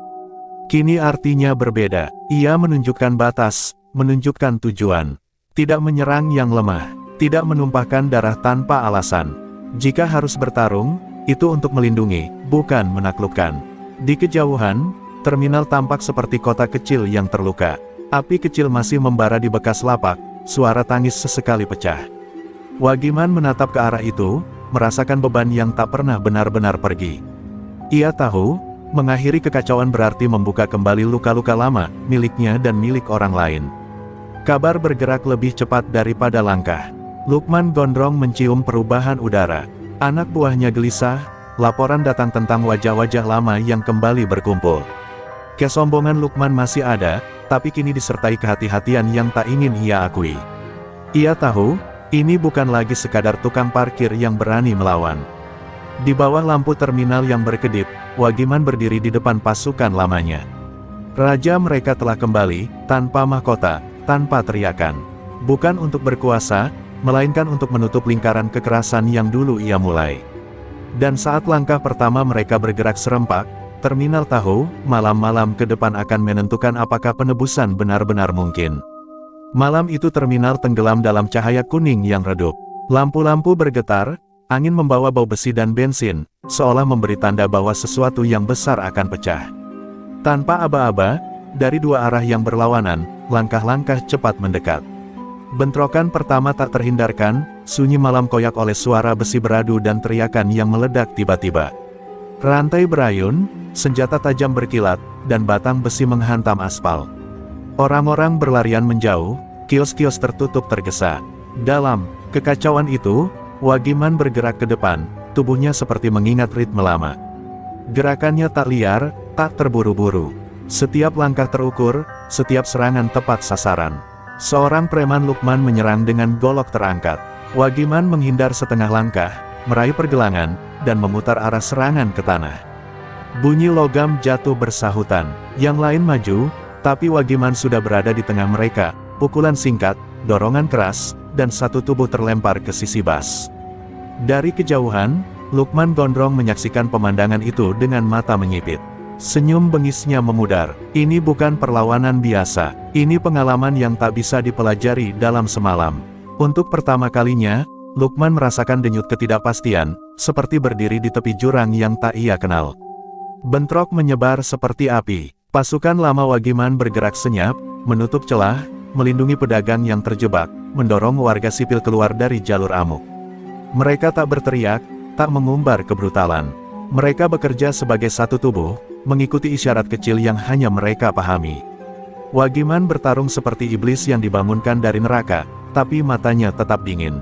S1: Kini artinya berbeda. Ia menunjukkan batas, menunjukkan tujuan. Tidak menyerang yang lemah, tidak menumpahkan darah tanpa alasan. Jika harus bertarung, itu untuk melindungi, bukan menaklukkan. Di kejauhan, terminal tampak seperti kota kecil yang terluka. Api kecil masih membara di bekas lapak, suara tangis sesekali pecah. Wagiman menatap ke arah itu, merasakan beban yang tak pernah benar-benar pergi. Ia tahu, mengakhiri kekacauan berarti membuka kembali luka-luka lama, miliknya dan milik orang lain. Kabar bergerak lebih cepat daripada langkah. Lukman Gondrong mencium perubahan udara. Anak buahnya gelisah, laporan datang tentang wajah-wajah lama yang kembali berkumpul. Kesombongan Lukman masih ada, tapi kini disertai kehati-hatian yang tak ingin ia akui. Ia tahu, ini bukan lagi sekadar tukang parkir yang berani melawan. Di bawah lampu terminal yang berkedip, Wagiman berdiri di depan pasukan lamanya. Raja mereka telah kembali, tanpa mahkota, tanpa teriakan. Bukan untuk berkuasa, melainkan untuk menutup lingkaran kekerasan yang dulu ia mulai. Dan saat langkah pertama mereka bergerak serempak, terminal tahu, malam-malam ke depan akan menentukan apakah penebusan benar-benar mungkin. Malam itu terminal tenggelam dalam cahaya kuning yang redup. Lampu-lampu bergetar, angin membawa bau besi dan bensin, seolah memberi tanda bahwa sesuatu yang besar akan pecah. Tanpa aba-aba, dari dua arah yang berlawanan, langkah-langkah cepat mendekat. Bentrokan pertama tak terhindarkan, sunyi malam koyak oleh suara besi beradu dan teriakan yang meledak tiba-tiba. Rantai berayun, senjata tajam berkilat, dan batang besi menghantam aspal. Orang-orang berlarian menjauh, kios-kios tertutup tergesa. Dalam kekacauan itu, Wagiman bergerak ke depan, tubuhnya seperti mengingat ritme lama. Gerakannya tak liar, tak terburu-buru. Setiap langkah terukur, setiap serangan tepat sasaran. Seorang preman Lukman menyerang dengan golok terangkat. Wagiman menghindar setengah langkah, meraih pergelangan, dan memutar arah serangan ke tanah. Bunyi logam jatuh bersahutan. Yang lain maju, tapi Wagiman sudah berada di tengah mereka. Pukulan singkat, dorongan keras, dan satu tubuh terlempar ke sisi Bas. Dari kejauhan, Lukman Gondrong menyaksikan pemandangan itu dengan mata menyipit. Senyum bengisnya memudar. Ini bukan perlawanan biasa. Ini pengalaman yang tak bisa dipelajari dalam semalam. Untuk pertama kalinya, Lukman merasakan denyut ketidakpastian, seperti berdiri di tepi jurang yang tak ia kenal. Bentrok menyebar seperti api. Pasukan lama Wagiman bergerak senyap, menutup celah, melindungi pedagang yang terjebak, mendorong warga sipil keluar dari jalur amuk. Mereka tak berteriak, tak mengumbar kebrutalan. Mereka bekerja sebagai satu tubuh, mengikuti isyarat kecil yang hanya mereka pahami. Wagiman bertarung seperti iblis yang dibangunkan dari neraka, tapi matanya tetap dingin.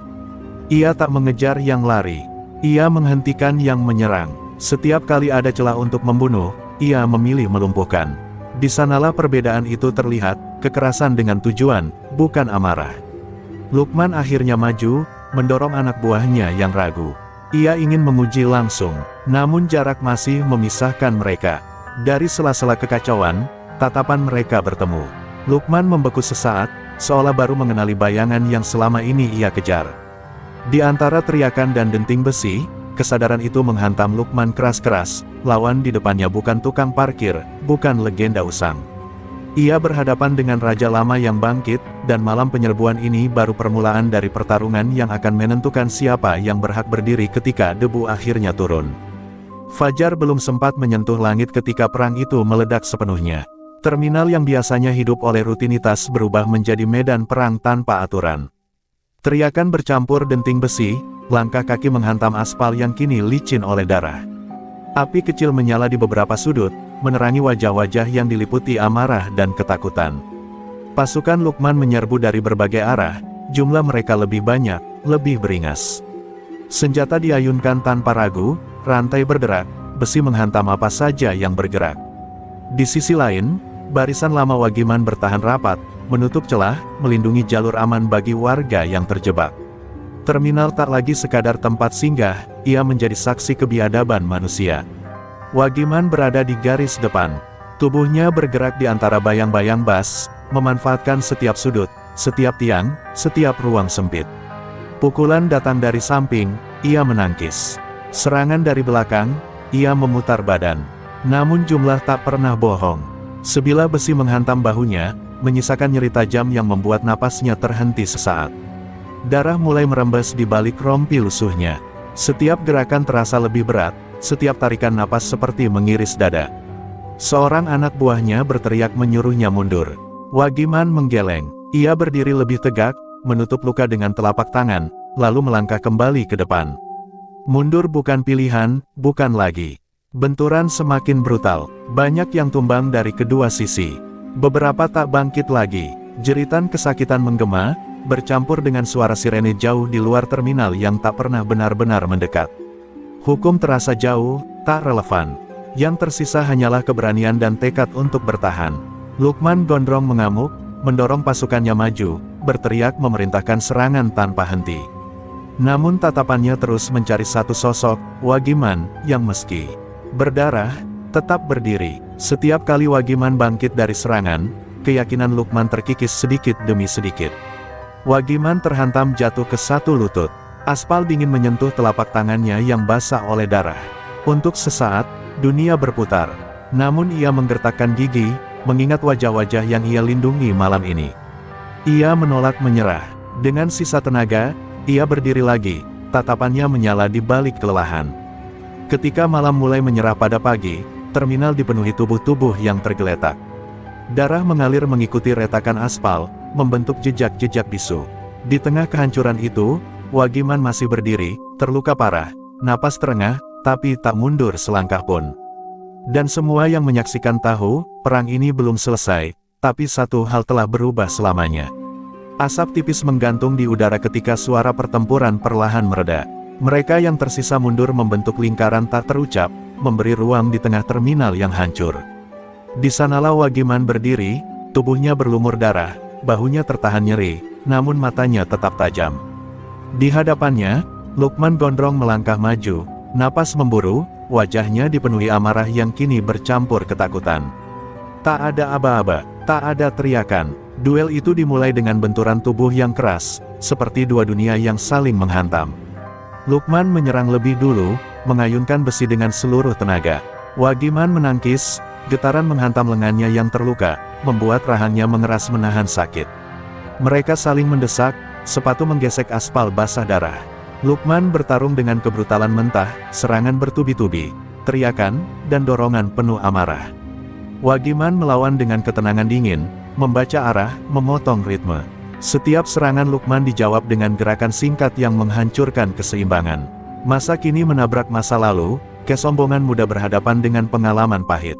S1: Ia tak mengejar yang lari. Ia menghentikan yang menyerang. Setiap kali ada celah untuk membunuh, ia memilih melumpuhkan. Di sanalah perbedaan itu terlihat, kekerasan dengan tujuan, bukan amarah. Lukman akhirnya maju, mendorong anak buahnya yang ragu. Ia ingin menguji langsung, namun jarak masih memisahkan mereka. Dari sela-sela kekacauan, tatapan mereka bertemu. Lukman membeku sesaat, seolah baru mengenali bayangan yang selama ini ia kejar. Di antara teriakan dan denting besi, kesadaran itu menghantam Lukman keras-keras. Lawan di depannya bukan tukang parkir, bukan legenda usang. Ia berhadapan dengan raja lama yang bangkit, dan malam penyerbuan ini baru permulaan dari pertarungan yang akan menentukan siapa yang berhak berdiri ketika debu akhirnya turun. Fajar belum sempat menyentuh langit ketika perang itu meledak sepenuhnya. Terminal yang biasanya hidup oleh rutinitas berubah menjadi medan perang tanpa aturan. Teriakan bercampur denting besi, langkah kaki menghantam aspal yang kini licin oleh darah. Api kecil menyala di beberapa sudut, menerangi wajah-wajah yang diliputi amarah dan ketakutan. Pasukan Lukman menyerbu dari berbagai arah, jumlah mereka lebih banyak, lebih beringas. Senjata diayunkan tanpa ragu, rantai berderak, besi menghantam apa saja yang bergerak. Di sisi lain, barisan lama Wagiman bertahan rapat, menutup celah, melindungi jalur aman bagi warga yang terjebak. Terminal tak lagi sekadar tempat singgah, ia menjadi saksi kebiadaban manusia. Wagiman berada di garis depan. Tubuhnya bergerak di antara bayang-bayang bas, memanfaatkan setiap sudut, setiap tiang, setiap ruang sempit. Pukulan datang dari samping, ia menangkis. Serangan dari belakang, ia memutar badan. Namun jumlah tak pernah bohong. Sebilah besi menghantam bahunya, menyisakan nyeri tajam yang membuat napasnya terhenti sesaat. Darah mulai merembes di balik rompi lusuhnya. Setiap gerakan terasa lebih berat, setiap tarikan napas seperti mengiris dada. Seorang anak buahnya berteriak menyuruhnya mundur. Wagiman menggeleng. Ia berdiri lebih tegak, menutup luka dengan telapak tangan, lalu melangkah kembali ke depan. Mundur bukan pilihan, bukan lagi. Benturan semakin brutal, banyak yang tumbang dari kedua sisi. Beberapa tak bangkit lagi. Jeritan kesakitan menggema, bercampur dengan suara sirene jauh di luar terminal yang tak pernah benar-benar mendekat. Hukum terasa jauh, tak relevan. Yang tersisa hanyalah keberanian dan tekad untuk bertahan. Lukman Gondrong mengamuk, mendorong pasukannya maju, berteriak memerintahkan serangan tanpa henti. Namun tatapannya terus mencari satu sosok, Wagiman, yang meski berdarah, tetap berdiri. Setiap kali Wagiman bangkit dari serangan, keyakinan Lukman terkikis sedikit demi sedikit. Wagiman terhantam jatuh ke satu lutut. Aspal dingin menyentuh telapak tangannya yang basah oleh darah. Untuk sesaat, dunia berputar. Namun ia menggertakkan gigi, mengingat wajah-wajah yang ia lindungi malam ini. Ia menolak menyerah. Dengan sisa tenaga, ia berdiri lagi, tatapannya menyala di balik kelelahan. Ketika malam mulai menyerah pada pagi, terminal dipenuhi tubuh-tubuh yang tergeletak. Darah mengalir mengikuti retakan aspal, membentuk jejak-jejak bisu. Di tengah kehancuran itu, Wagiman masih berdiri, terluka parah, napas terengah, tapi tak mundur selangkah pun. Dan semua yang menyaksikan tahu, perang ini belum selesai, tapi satu hal telah berubah selamanya. Asap tipis menggantung di udara ketika suara pertempuran perlahan mereda. Mereka yang tersisa mundur membentuk lingkaran tak terucap, memberi ruang di tengah terminal yang hancur. Di sanalah Wagiman berdiri, tubuhnya berlumur darah, bahunya tertahan nyeri, namun matanya tetap tajam. Di hadapannya, Lukman Gondrong melangkah maju, napas memburu, wajahnya dipenuhi amarah yang kini bercampur ketakutan. Tak ada aba-aba, tak ada teriakan. Duel itu dimulai dengan benturan tubuh yang keras, seperti dua dunia yang saling menghantam. Lukman menyerang lebih dulu, mengayunkan besi dengan seluruh tenaga. Wagiman menangkis, getaran menghantam lengannya yang terluka, membuat rahangnya mengeras menahan sakit. Mereka saling mendesak, sepatu menggesek aspal basah darah. Lukman bertarung dengan kebrutalan mentah, serangan bertubi-tubi, teriakan, dan dorongan penuh amarah. Wagiman melawan dengan ketenangan dingin, membaca arah, memotong ritme. Setiap serangan Lukman dijawab dengan gerakan singkat yang menghancurkan keseimbangan. Masa kini menabrak masa lalu, kesombongan muda berhadapan dengan pengalaman pahit.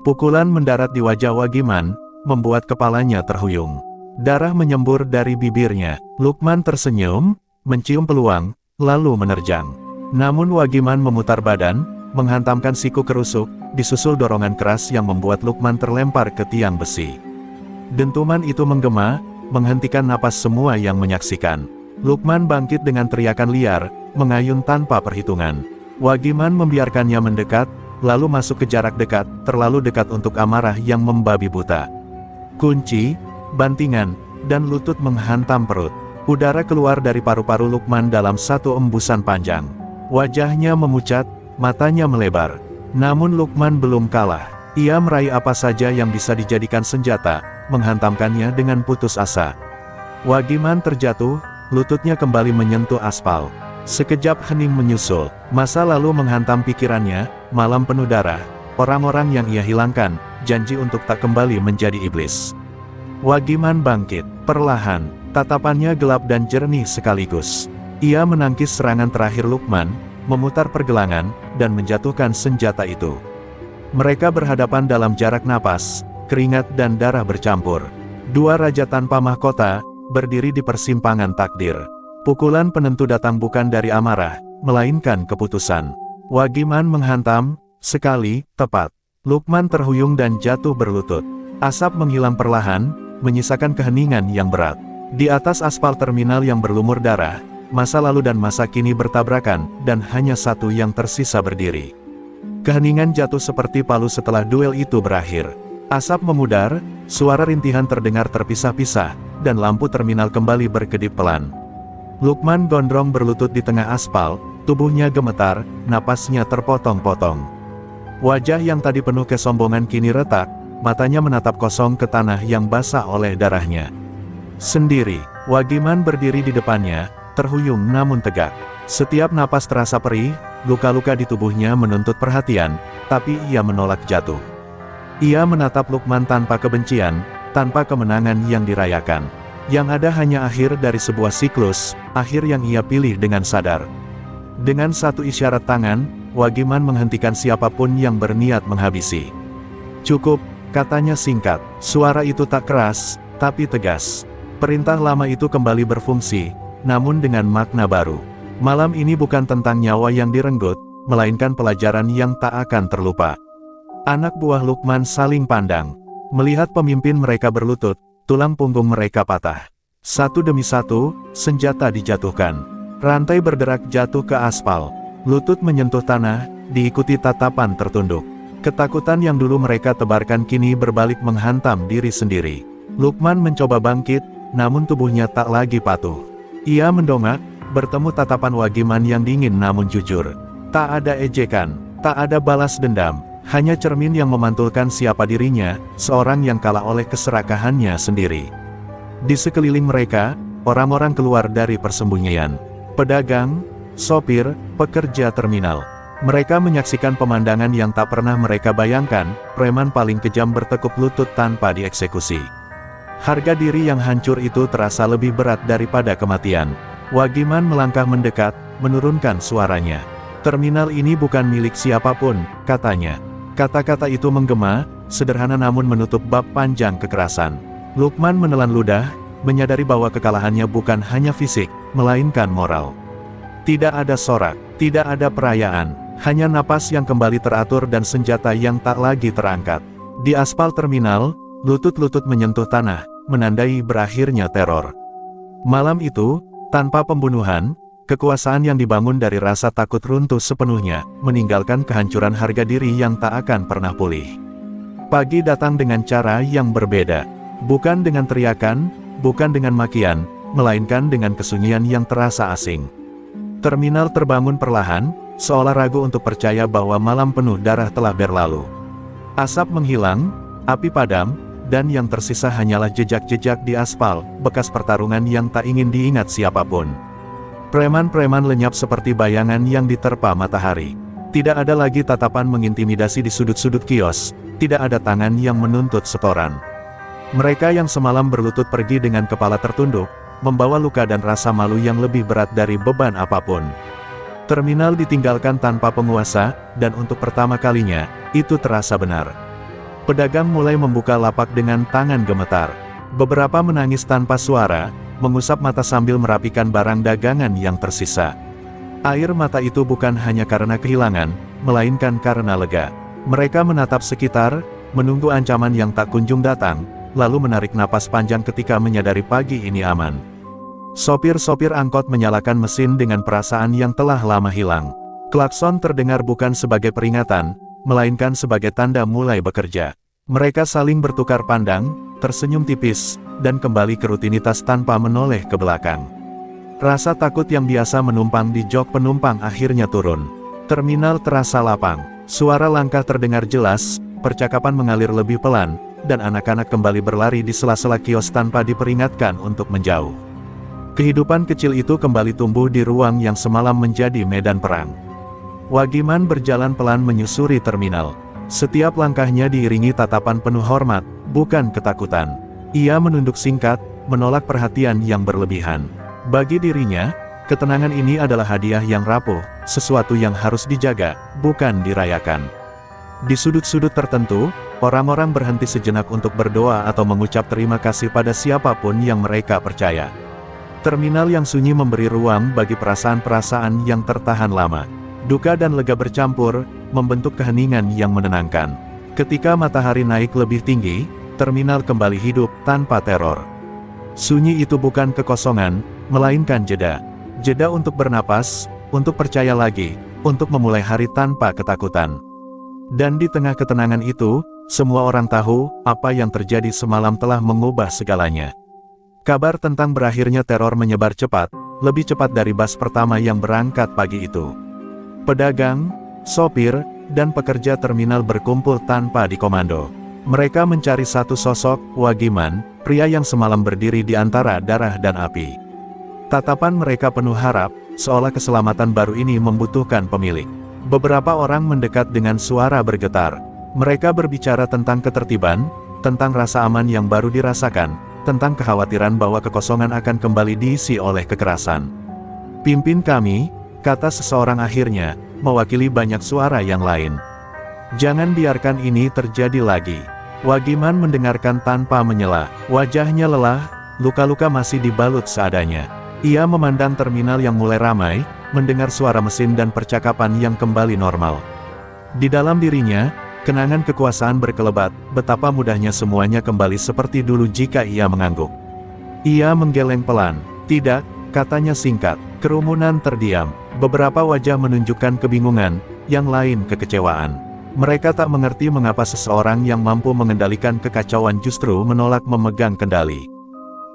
S1: Pukulan mendarat di wajah Wagiman, membuat kepalanya terhuyung. Darah menyembur dari bibirnya. Lukman tersenyum, mencium peluang, lalu menerjang. Namun Wagiman memutar badan, menghantamkan siku kerusuk, disusul dorongan keras yang membuat Lukman terlempar ke tiang besi. Dentuman itu menggema, menghentikan napas semua yang menyaksikan. Lukman bangkit dengan teriakan liar, mengayun tanpa perhitungan. Wagiman membiarkannya mendekat, lalu masuk ke jarak dekat, terlalu dekat untuk amarah yang membabi buta. Kunci, bantingan, dan lutut menghantam perut. Udara keluar dari paru-paru Lukman dalam satu embusan panjang. Wajahnya memucat, matanya melebar. Namun Lukman belum kalah. Ia meraih apa saja yang bisa dijadikan senjata, menghantamkannya dengan putus asa. Wagiman terjatuh, lututnya kembali menyentuh aspal. Sekejap hening menyusul, masa lalu menghantam pikirannya, malam penuh darah, orang-orang yang ia hilangkan, janji untuk tak kembali menjadi iblis. Wagiman bangkit, perlahan, Tatapannya gelap dan jernih sekaligus. Ia menangkis serangan terakhir Lukman, memutar pergelangan, dan menjatuhkan senjata itu. Mereka berhadapan dalam jarak napas, keringat dan darah bercampur. Dua raja tanpa mahkota, berdiri di persimpangan takdir. Pukulan penentu datang bukan dari amarah, melainkan keputusan. Wagiman menghantam, sekali, tepat. Lukman terhuyung dan jatuh berlutut. Asap menghilang perlahan, menyisakan keheningan yang berat. Di atas aspal terminal yang berlumur darah, masa lalu dan masa kini bertabrakan, dan hanya satu yang tersisa berdiri. Keheningan jatuh seperti palu setelah duel itu berakhir. Asap memudar, suara rintihan terdengar terpisah-pisah, dan lampu terminal kembali berkedip pelan. Lukman gondrong berlutut di tengah aspal, tubuhnya gemetar, napasnya terpotong-potong. Wajah yang tadi penuh kesombongan kini retak, matanya menatap kosong ke tanah yang basah oleh darahnya. Sendiri, Wagiman berdiri di depannya, terhuyung namun tegak. Setiap napas terasa perih, luka-luka di tubuhnya menuntut perhatian, tapi ia menolak jatuh. Ia menatap Lukman tanpa kebencian, tanpa kemenangan yang dirayakan. Yang ada hanya akhir dari sebuah siklus, akhir yang ia pilih dengan sadar. Dengan satu isyarat tangan, Wagiman menghentikan siapapun yang berniat menghabisi. "Cukup," katanya singkat. Suara itu tak keras, tapi tegas. Perintah lama itu kembali berfungsi, namun dengan makna baru. Malam ini bukan tentang nyawa yang direnggut, melainkan pelajaran yang tak akan terlupa. Anak buah Lukman saling pandang. Melihat pemimpin mereka berlutut, tulang punggung mereka patah. Satu demi satu, senjata dijatuhkan. Rantai berderak jatuh ke aspal. Lutut menyentuh tanah, diikuti tatapan tertunduk. Ketakutan yang dulu mereka tebarkan kini berbalik menghantam diri sendiri. Lukman mencoba bangkit, namun tubuhnya tak lagi patuh. Ia mendongak, bertemu tatapan Wagiman yang dingin namun jujur. Tak ada ejekan, tak ada balas dendam, hanya cermin yang memantulkan siapa dirinya, seorang yang kalah oleh keserakahannya sendiri. Di sekeliling mereka, orang-orang keluar dari persembunyian. Pedagang, sopir, pekerja terminal. Mereka menyaksikan pemandangan yang tak pernah mereka bayangkan, preman paling kejam bertekuk lutut tanpa dieksekusi. Harga diri yang hancur itu terasa lebih berat daripada kematian. Wagiman melangkah mendekat, menurunkan suaranya. "Terminal ini bukan milik siapapun," katanya. Kata-kata itu menggema, sederhana namun menutup bab panjang kekerasan. Lukman menelan ludah, menyadari bahwa kekalahannya bukan hanya fisik, melainkan moral. Tidak ada sorak, tidak ada perayaan, hanya napas yang kembali teratur dan senjata yang tak lagi terangkat. Di aspal terminal, lutut-lutut menyentuh tanah, menandai berakhirnya teror. Malam itu, tanpa pembunuhan, kekuasaan yang dibangun dari rasa takut runtuh sepenuhnya, meninggalkan kehancuran harga diri yang tak akan pernah pulih. Pagi datang dengan cara yang berbeda. Bukan dengan teriakan, bukan dengan makian, melainkan dengan kesunyian yang terasa asing. Terminal terbangun perlahan, seolah ragu untuk percaya bahwa malam penuh darah telah berlalu. Asap menghilang, api padam, dan yang tersisa hanyalah jejak-jejak di aspal, bekas pertarungan yang tak ingin diingat siapapun. Preman-preman lenyap seperti bayangan yang diterpa matahari. Tidak ada lagi tatapan mengintimidasi di sudut-sudut kios, tidak ada tangan yang menuntut setoran. Mereka yang semalam berlutut pergi dengan kepala tertunduk, membawa luka dan rasa malu yang lebih berat dari beban apapun. Terminal ditinggalkan tanpa penguasa, dan untuk pertama kalinya, itu terasa benar. Pedagang mulai membuka lapak dengan tangan gemetar. Beberapa menangis tanpa suara, mengusap mata sambil merapikan barang dagangan yang tersisa. Air mata itu bukan hanya karena kehilangan, melainkan karena lega. Mereka menatap sekitar, menunggu ancaman yang tak kunjung datang, lalu menarik napas panjang ketika menyadari pagi ini aman. Sopir-sopir angkot menyalakan mesin dengan perasaan yang telah lama hilang. Klakson terdengar bukan sebagai peringatan, melainkan sebagai tanda mulai bekerja. Mereka saling bertukar pandang, tersenyum tipis, dan kembali ke rutinitas tanpa menoleh ke belakang. Rasa takut yang biasa menumpang di jok penumpang akhirnya turun. Terminal terasa lapang, suara langkah terdengar jelas, percakapan mengalir lebih pelan, dan anak-anak kembali berlari di sela-sela kios tanpa diperingatkan untuk menjauh. Kehidupan kecil itu kembali tumbuh di ruang yang semalam menjadi medan perang. Wagiman berjalan pelan menyusuri terminal. Setiap langkahnya diiringi tatapan penuh hormat, bukan ketakutan. Ia menunduk singkat, menolak perhatian yang berlebihan. Bagi dirinya, ketenangan ini adalah hadiah yang rapuh, sesuatu yang harus dijaga, bukan dirayakan. Di sudut-sudut tertentu, orang-orang berhenti sejenak untuk berdoa atau mengucap terima kasih pada siapapun yang mereka percaya. Terminal yang sunyi memberi ruang bagi perasaan-perasaan yang tertahan lama. Duka dan lega bercampur, membentuk keheningan yang menenangkan. Ketika matahari naik lebih tinggi, terminal kembali hidup tanpa teror. Sunyi itu bukan kekosongan, melainkan jeda. Jeda untuk bernapas, untuk percaya lagi, untuk memulai hari tanpa ketakutan. Dan di tengah ketenangan itu, semua orang tahu, apa yang terjadi semalam telah mengubah segalanya. Kabar tentang berakhirnya teror menyebar cepat, lebih cepat dari bus pertama yang berangkat pagi itu. Pedagang, sopir, dan pekerja terminal berkumpul tanpa dikomando. Mereka mencari satu sosok, Wagiman, pria yang semalam berdiri di antara darah dan api. Tatapan mereka penuh harap, seolah keselamatan baru ini membutuhkan pemilik. Beberapa orang mendekat dengan suara bergetar. Mereka berbicara tentang ketertiban, tentang rasa aman yang baru dirasakan, tentang kekhawatiran bahwa kekosongan akan kembali diisi oleh kekerasan. "Pimpin kami," kata seseorang akhirnya, mewakili banyak suara yang lain. "Jangan biarkan ini terjadi lagi." Wagiman mendengarkan tanpa menyela. Wajahnya lelah, luka-luka masih dibalut seadanya. Ia memandang terminal yang mulai ramai, mendengar suara mesin dan percakapan yang kembali normal. Di dalam dirinya, kenangan kekuasaan berkelebat, betapa mudahnya semuanya kembali seperti dulu jika ia mengangguk. Ia menggeleng pelan. "Tidak," katanya singkat. Kerumunan terdiam. Beberapa wajah menunjukkan kebingungan, yang lain kekecewaan. Mereka tak mengerti mengapa seseorang yang mampu mengendalikan kekacauan justru menolak memegang kendali.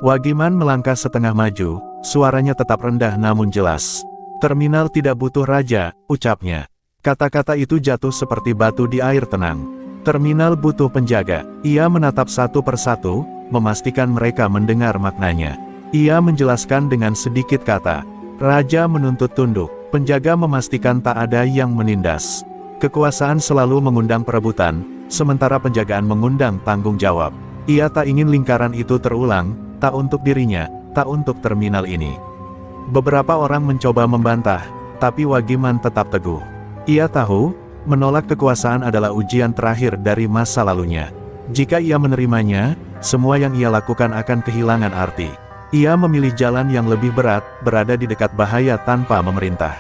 S1: Wagiman melangkah setengah maju, suaranya tetap rendah namun jelas. "Terminal tidak butuh raja," ucapnya. Kata-kata itu jatuh seperti batu di air tenang. "Terminal butuh penjaga." Ia menatap satu persatu, memastikan mereka mendengar maknanya. Ia menjelaskan dengan sedikit kata. Raja menuntut tunduk, penjaga memastikan tak ada yang menindas. Kekuasaan selalu mengundang perebutan, sementara penjagaan mengundang tanggung jawab. Ia tak ingin lingkaran itu terulang, tak untuk dirinya, tak untuk terminal ini. Beberapa orang mencoba membantah, tapi Wagiman tetap teguh. Ia tahu, menolak kekuasaan adalah ujian terakhir dari masa lalunya. Jika ia menerimanya, semua yang ia lakukan akan kehilangan arti. Ia memilih jalan yang lebih berat, berada di dekat bahaya tanpa memerintah.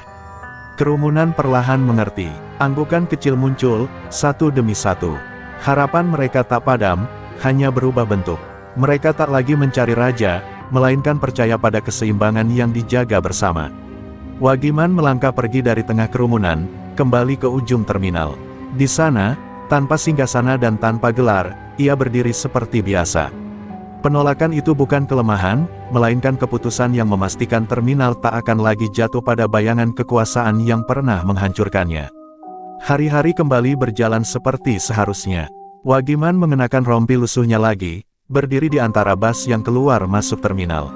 S1: Kerumunan perlahan mengerti. Anggukan kecil muncul, satu demi satu. Harapan mereka tak padam, hanya berubah bentuk. Mereka tak lagi mencari raja, melainkan percaya pada keseimbangan yang dijaga bersama. Wagiman melangkah pergi dari tengah kerumunan, kembali ke ujung terminal. Di sana, tanpa singgasana dan tanpa gelar, ia berdiri seperti biasa. Penolakan itu bukan kelemahan, melainkan keputusan yang memastikan terminal tak akan lagi jatuh pada bayangan kekuasaan yang pernah menghancurkannya. Hari-hari kembali berjalan seperti seharusnya. Wagiman mengenakan rompi lusuhnya lagi, berdiri di antara bus yang keluar masuk terminal.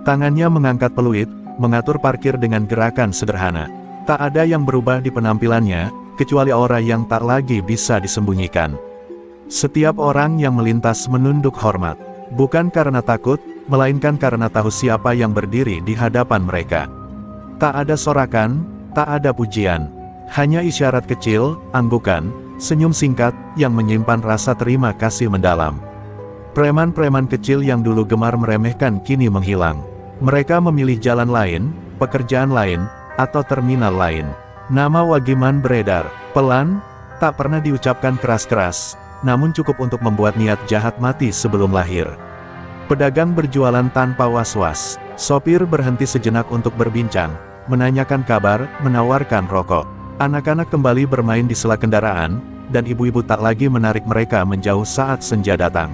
S1: Tangannya mengangkat peluit, mengatur parkir dengan gerakan sederhana. Tak ada yang berubah di penampilannya, kecuali aura yang tak lagi bisa disembunyikan. Setiap orang yang melintas menunduk hormat. Bukan karena takut, melainkan karena tahu siapa yang berdiri di hadapan mereka. Tak ada sorakan, tak ada pujian. Hanya isyarat kecil, anggukan, senyum singkat, yang menyimpan rasa terima kasih mendalam. Preman-preman kecil yang dulu gemar meremehkan kini menghilang. Mereka memilih jalan lain, pekerjaan lain, atau terminal lain. Nama Wagiman beredar, pelan, tak pernah diucapkan keras-keras, namun cukup untuk membuat niat jahat mati sebelum lahir. Pedagang berjualan tanpa was-was. Sopir berhenti sejenak untuk berbincang, menanyakan kabar, menawarkan rokok. Anak-anak kembali bermain di sela kendaraan, dan ibu-ibu tak lagi menarik mereka menjauh saat senja datang.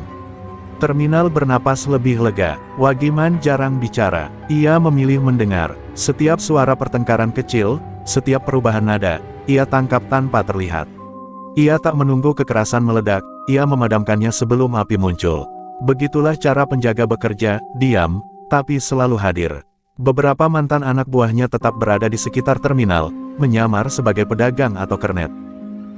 S1: Terminal bernapas lebih lega. Wagiman jarang bicara. Ia memilih mendengar. Setiap suara pertengkaran kecil, setiap perubahan nada, ia tangkap tanpa terlihat. Ia tak menunggu kekerasan meledak, ia memadamkannya sebelum api muncul. Begitulah cara penjaga bekerja, diam, tapi selalu hadir. Beberapa mantan anak buahnya tetap berada di sekitar terminal, menyamar sebagai pedagang atau kernet.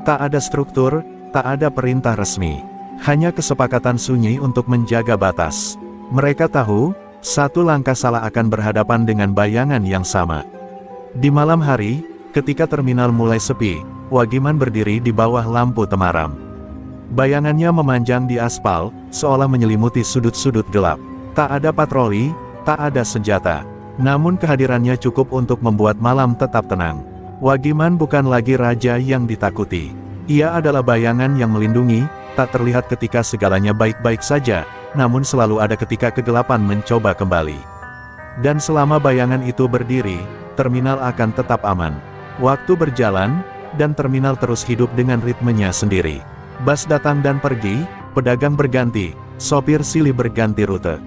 S1: Tak ada struktur, tak ada perintah resmi. Hanya kesepakatan sunyi untuk menjaga batas. Mereka tahu, satu langkah salah akan berhadapan dengan bayangan yang sama. Di malam hari, ketika terminal mulai sepi, Wagiman berdiri di bawah lampu temaram. Bayangannya memanjang di aspal, seolah menyelimuti sudut-sudut gelap. Tak ada patroli, tak ada senjata. Namun kehadirannya cukup untuk membuat malam tetap tenang. Wagiman bukan lagi raja yang ditakuti. Ia adalah bayangan yang melindungi, tak terlihat ketika segalanya baik-baik saja, namun selalu ada ketika kegelapan mencoba kembali. Dan selama bayangan itu berdiri, terminal akan tetap aman. Waktu berjalan, dan terminal terus hidup dengan ritmenya sendiri. Bus datang dan pergi, pedagang berganti, sopir silih berganti rute.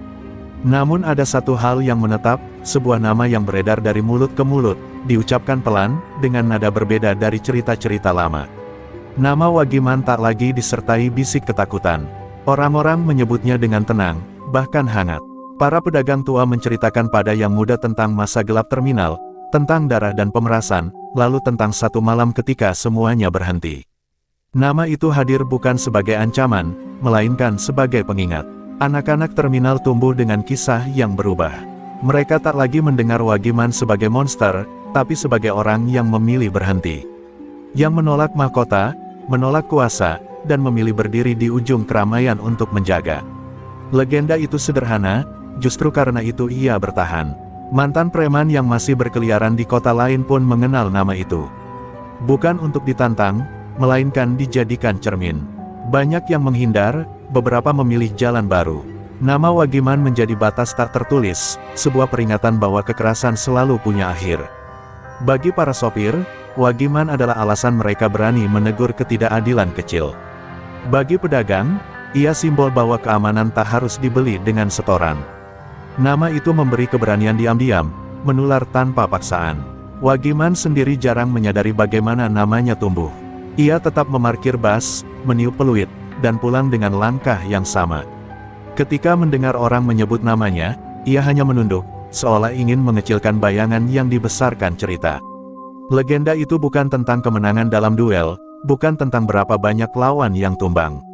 S1: Namun ada satu hal yang menetap, sebuah nama yang beredar dari mulut ke mulut, diucapkan pelan, dengan nada berbeda dari cerita-cerita lama. Nama Wagiman tak lagi disertai bisik ketakutan. Orang-orang menyebutnya dengan tenang, bahkan hangat. Para pedagang tua menceritakan pada yang muda tentang masa gelap terminal, tentang darah dan pemerasan, lalu tentang satu malam ketika semuanya berhenti. Nama itu hadir bukan sebagai ancaman, melainkan sebagai pengingat. Anak-anak terminal tumbuh dengan kisah yang berubah. Mereka tak lagi mendengar Wagiman sebagai monster, tapi sebagai orang yang memilih berhenti. Yang menolak mahkota, menolak kuasa, dan memilih berdiri di ujung keramaian untuk menjaga. Legenda itu sederhana, justru karena itu ia bertahan. Mantan preman yang masih berkeliaran di kota lain pun mengenal nama itu. Bukan untuk ditantang, melainkan dijadikan cermin. Banyak yang menghindar, beberapa memilih jalan baru. Nama Wagiman menjadi batas tak tertulis, sebuah peringatan bahwa kekerasan selalu punya akhir. Bagi para sopir, Wagiman adalah alasan mereka berani menegur ketidakadilan kecil. Bagi pedagang, ia simbol bahwa keamanan tak harus dibeli dengan setoran. Nama itu memberi keberanian diam-diam, menular tanpa paksaan. Wagiman sendiri jarang menyadari bagaimana namanya tumbuh. Ia tetap memarkir bus, meniup peluit, dan pulang dengan langkah yang sama. Ketika mendengar orang menyebut namanya, ia hanya menunduk, seolah ingin mengecilkan bayangan yang dibesarkan cerita. Legenda itu bukan tentang kemenangan dalam duel, bukan tentang berapa banyak lawan yang tumbang.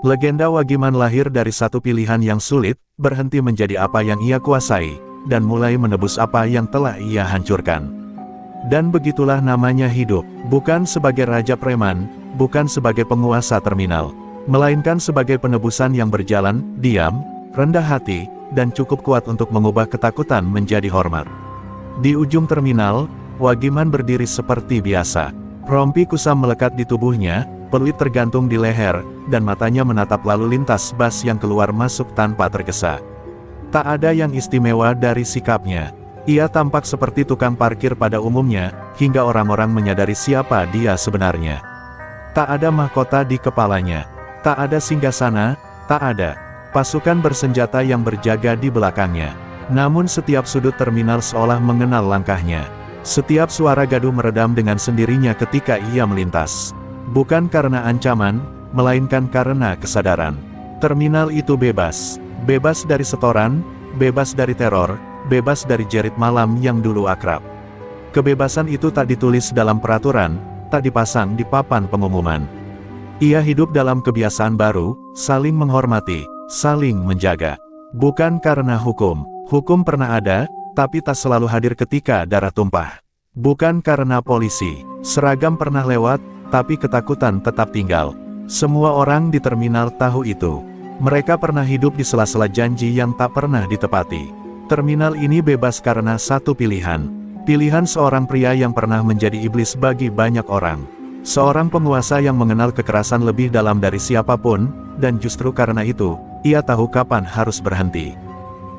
S1: Legenda Wagiman lahir dari satu pilihan yang sulit, berhenti menjadi apa yang ia kuasai, dan mulai menebus apa yang telah ia hancurkan. Dan begitulah namanya hidup, bukan sebagai raja preman, bukan sebagai penguasa terminal, melainkan sebagai penebusan yang berjalan, diam, rendah hati, dan cukup kuat untuk mengubah ketakutan menjadi hormat. Di ujung terminal, Wagiman berdiri seperti biasa. Rompi kusam melekat di tubuhnya, peluit tergantung di leher, dan matanya menatap lalu lintas bus yang keluar masuk tanpa tergesa. Tak ada yang istimewa dari sikapnya. Ia tampak seperti tukang parkir pada umumnya, hingga orang-orang menyadari siapa dia sebenarnya. Tak ada mahkota di kepalanya. Tak ada singgasana, tak ada pasukan bersenjata yang berjaga di belakangnya. Namun setiap sudut terminal seolah mengenal langkahnya. Setiap suara gaduh meredam dengan sendirinya ketika ia melintas. Bukan karena ancaman, melainkan karena kesadaran. Terminal itu bebas. Bebas dari setoran, bebas dari teror, bebas dari jerit malam yang dulu akrab. Kebebasan itu tak ditulis dalam peraturan, tak dipasang di papan pengumuman. Ia hidup dalam kebiasaan baru, saling menghormati, saling menjaga. Bukan karena hukum. Hukum pernah ada, tapi tak selalu hadir ketika darah tumpah. Bukan karena polisi. Seragam pernah lewat, tapi ketakutan tetap tinggal. Semua orang di terminal tahu itu. Mereka pernah hidup di sela-sela janji yang tak pernah ditepati. Terminal ini bebas karena satu pilihan. Pilihan seorang pria yang pernah menjadi iblis bagi banyak orang. Seorang penguasa yang mengenal kekerasan lebih dalam dari siapapun, dan justru karena itu, ia tahu kapan harus berhenti.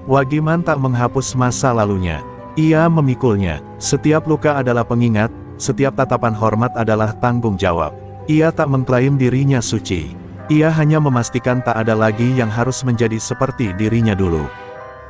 S1: Wagiman tak menghapus masa lalunya. Ia memikulnya. Setiap luka adalah pengingat, setiap tatapan hormat adalah tanggung jawab. Ia tak mengklaim dirinya suci. Ia hanya memastikan tak ada lagi yang harus menjadi seperti dirinya dulu.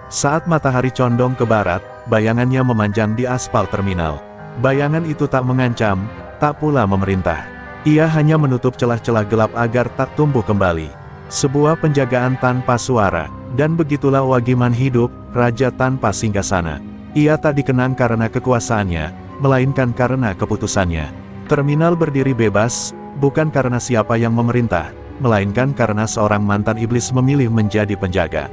S1: Saat matahari condong ke barat, bayangannya memanjang di aspal terminal. Bayangan itu tak mengancam, tak pula memerintah. Ia hanya menutup celah-celah gelap agar tak tumbuh kembali. Sebuah penjagaan tanpa suara, dan begitulah Wagiman hidup, raja tanpa singgasana. Ia tak dikenang karena kekuasaannya, melainkan karena keputusannya. Terminal berdiri bebas, bukan karena siapa yang memerintah, melainkan karena seorang mantan iblis memilih menjadi penjaga.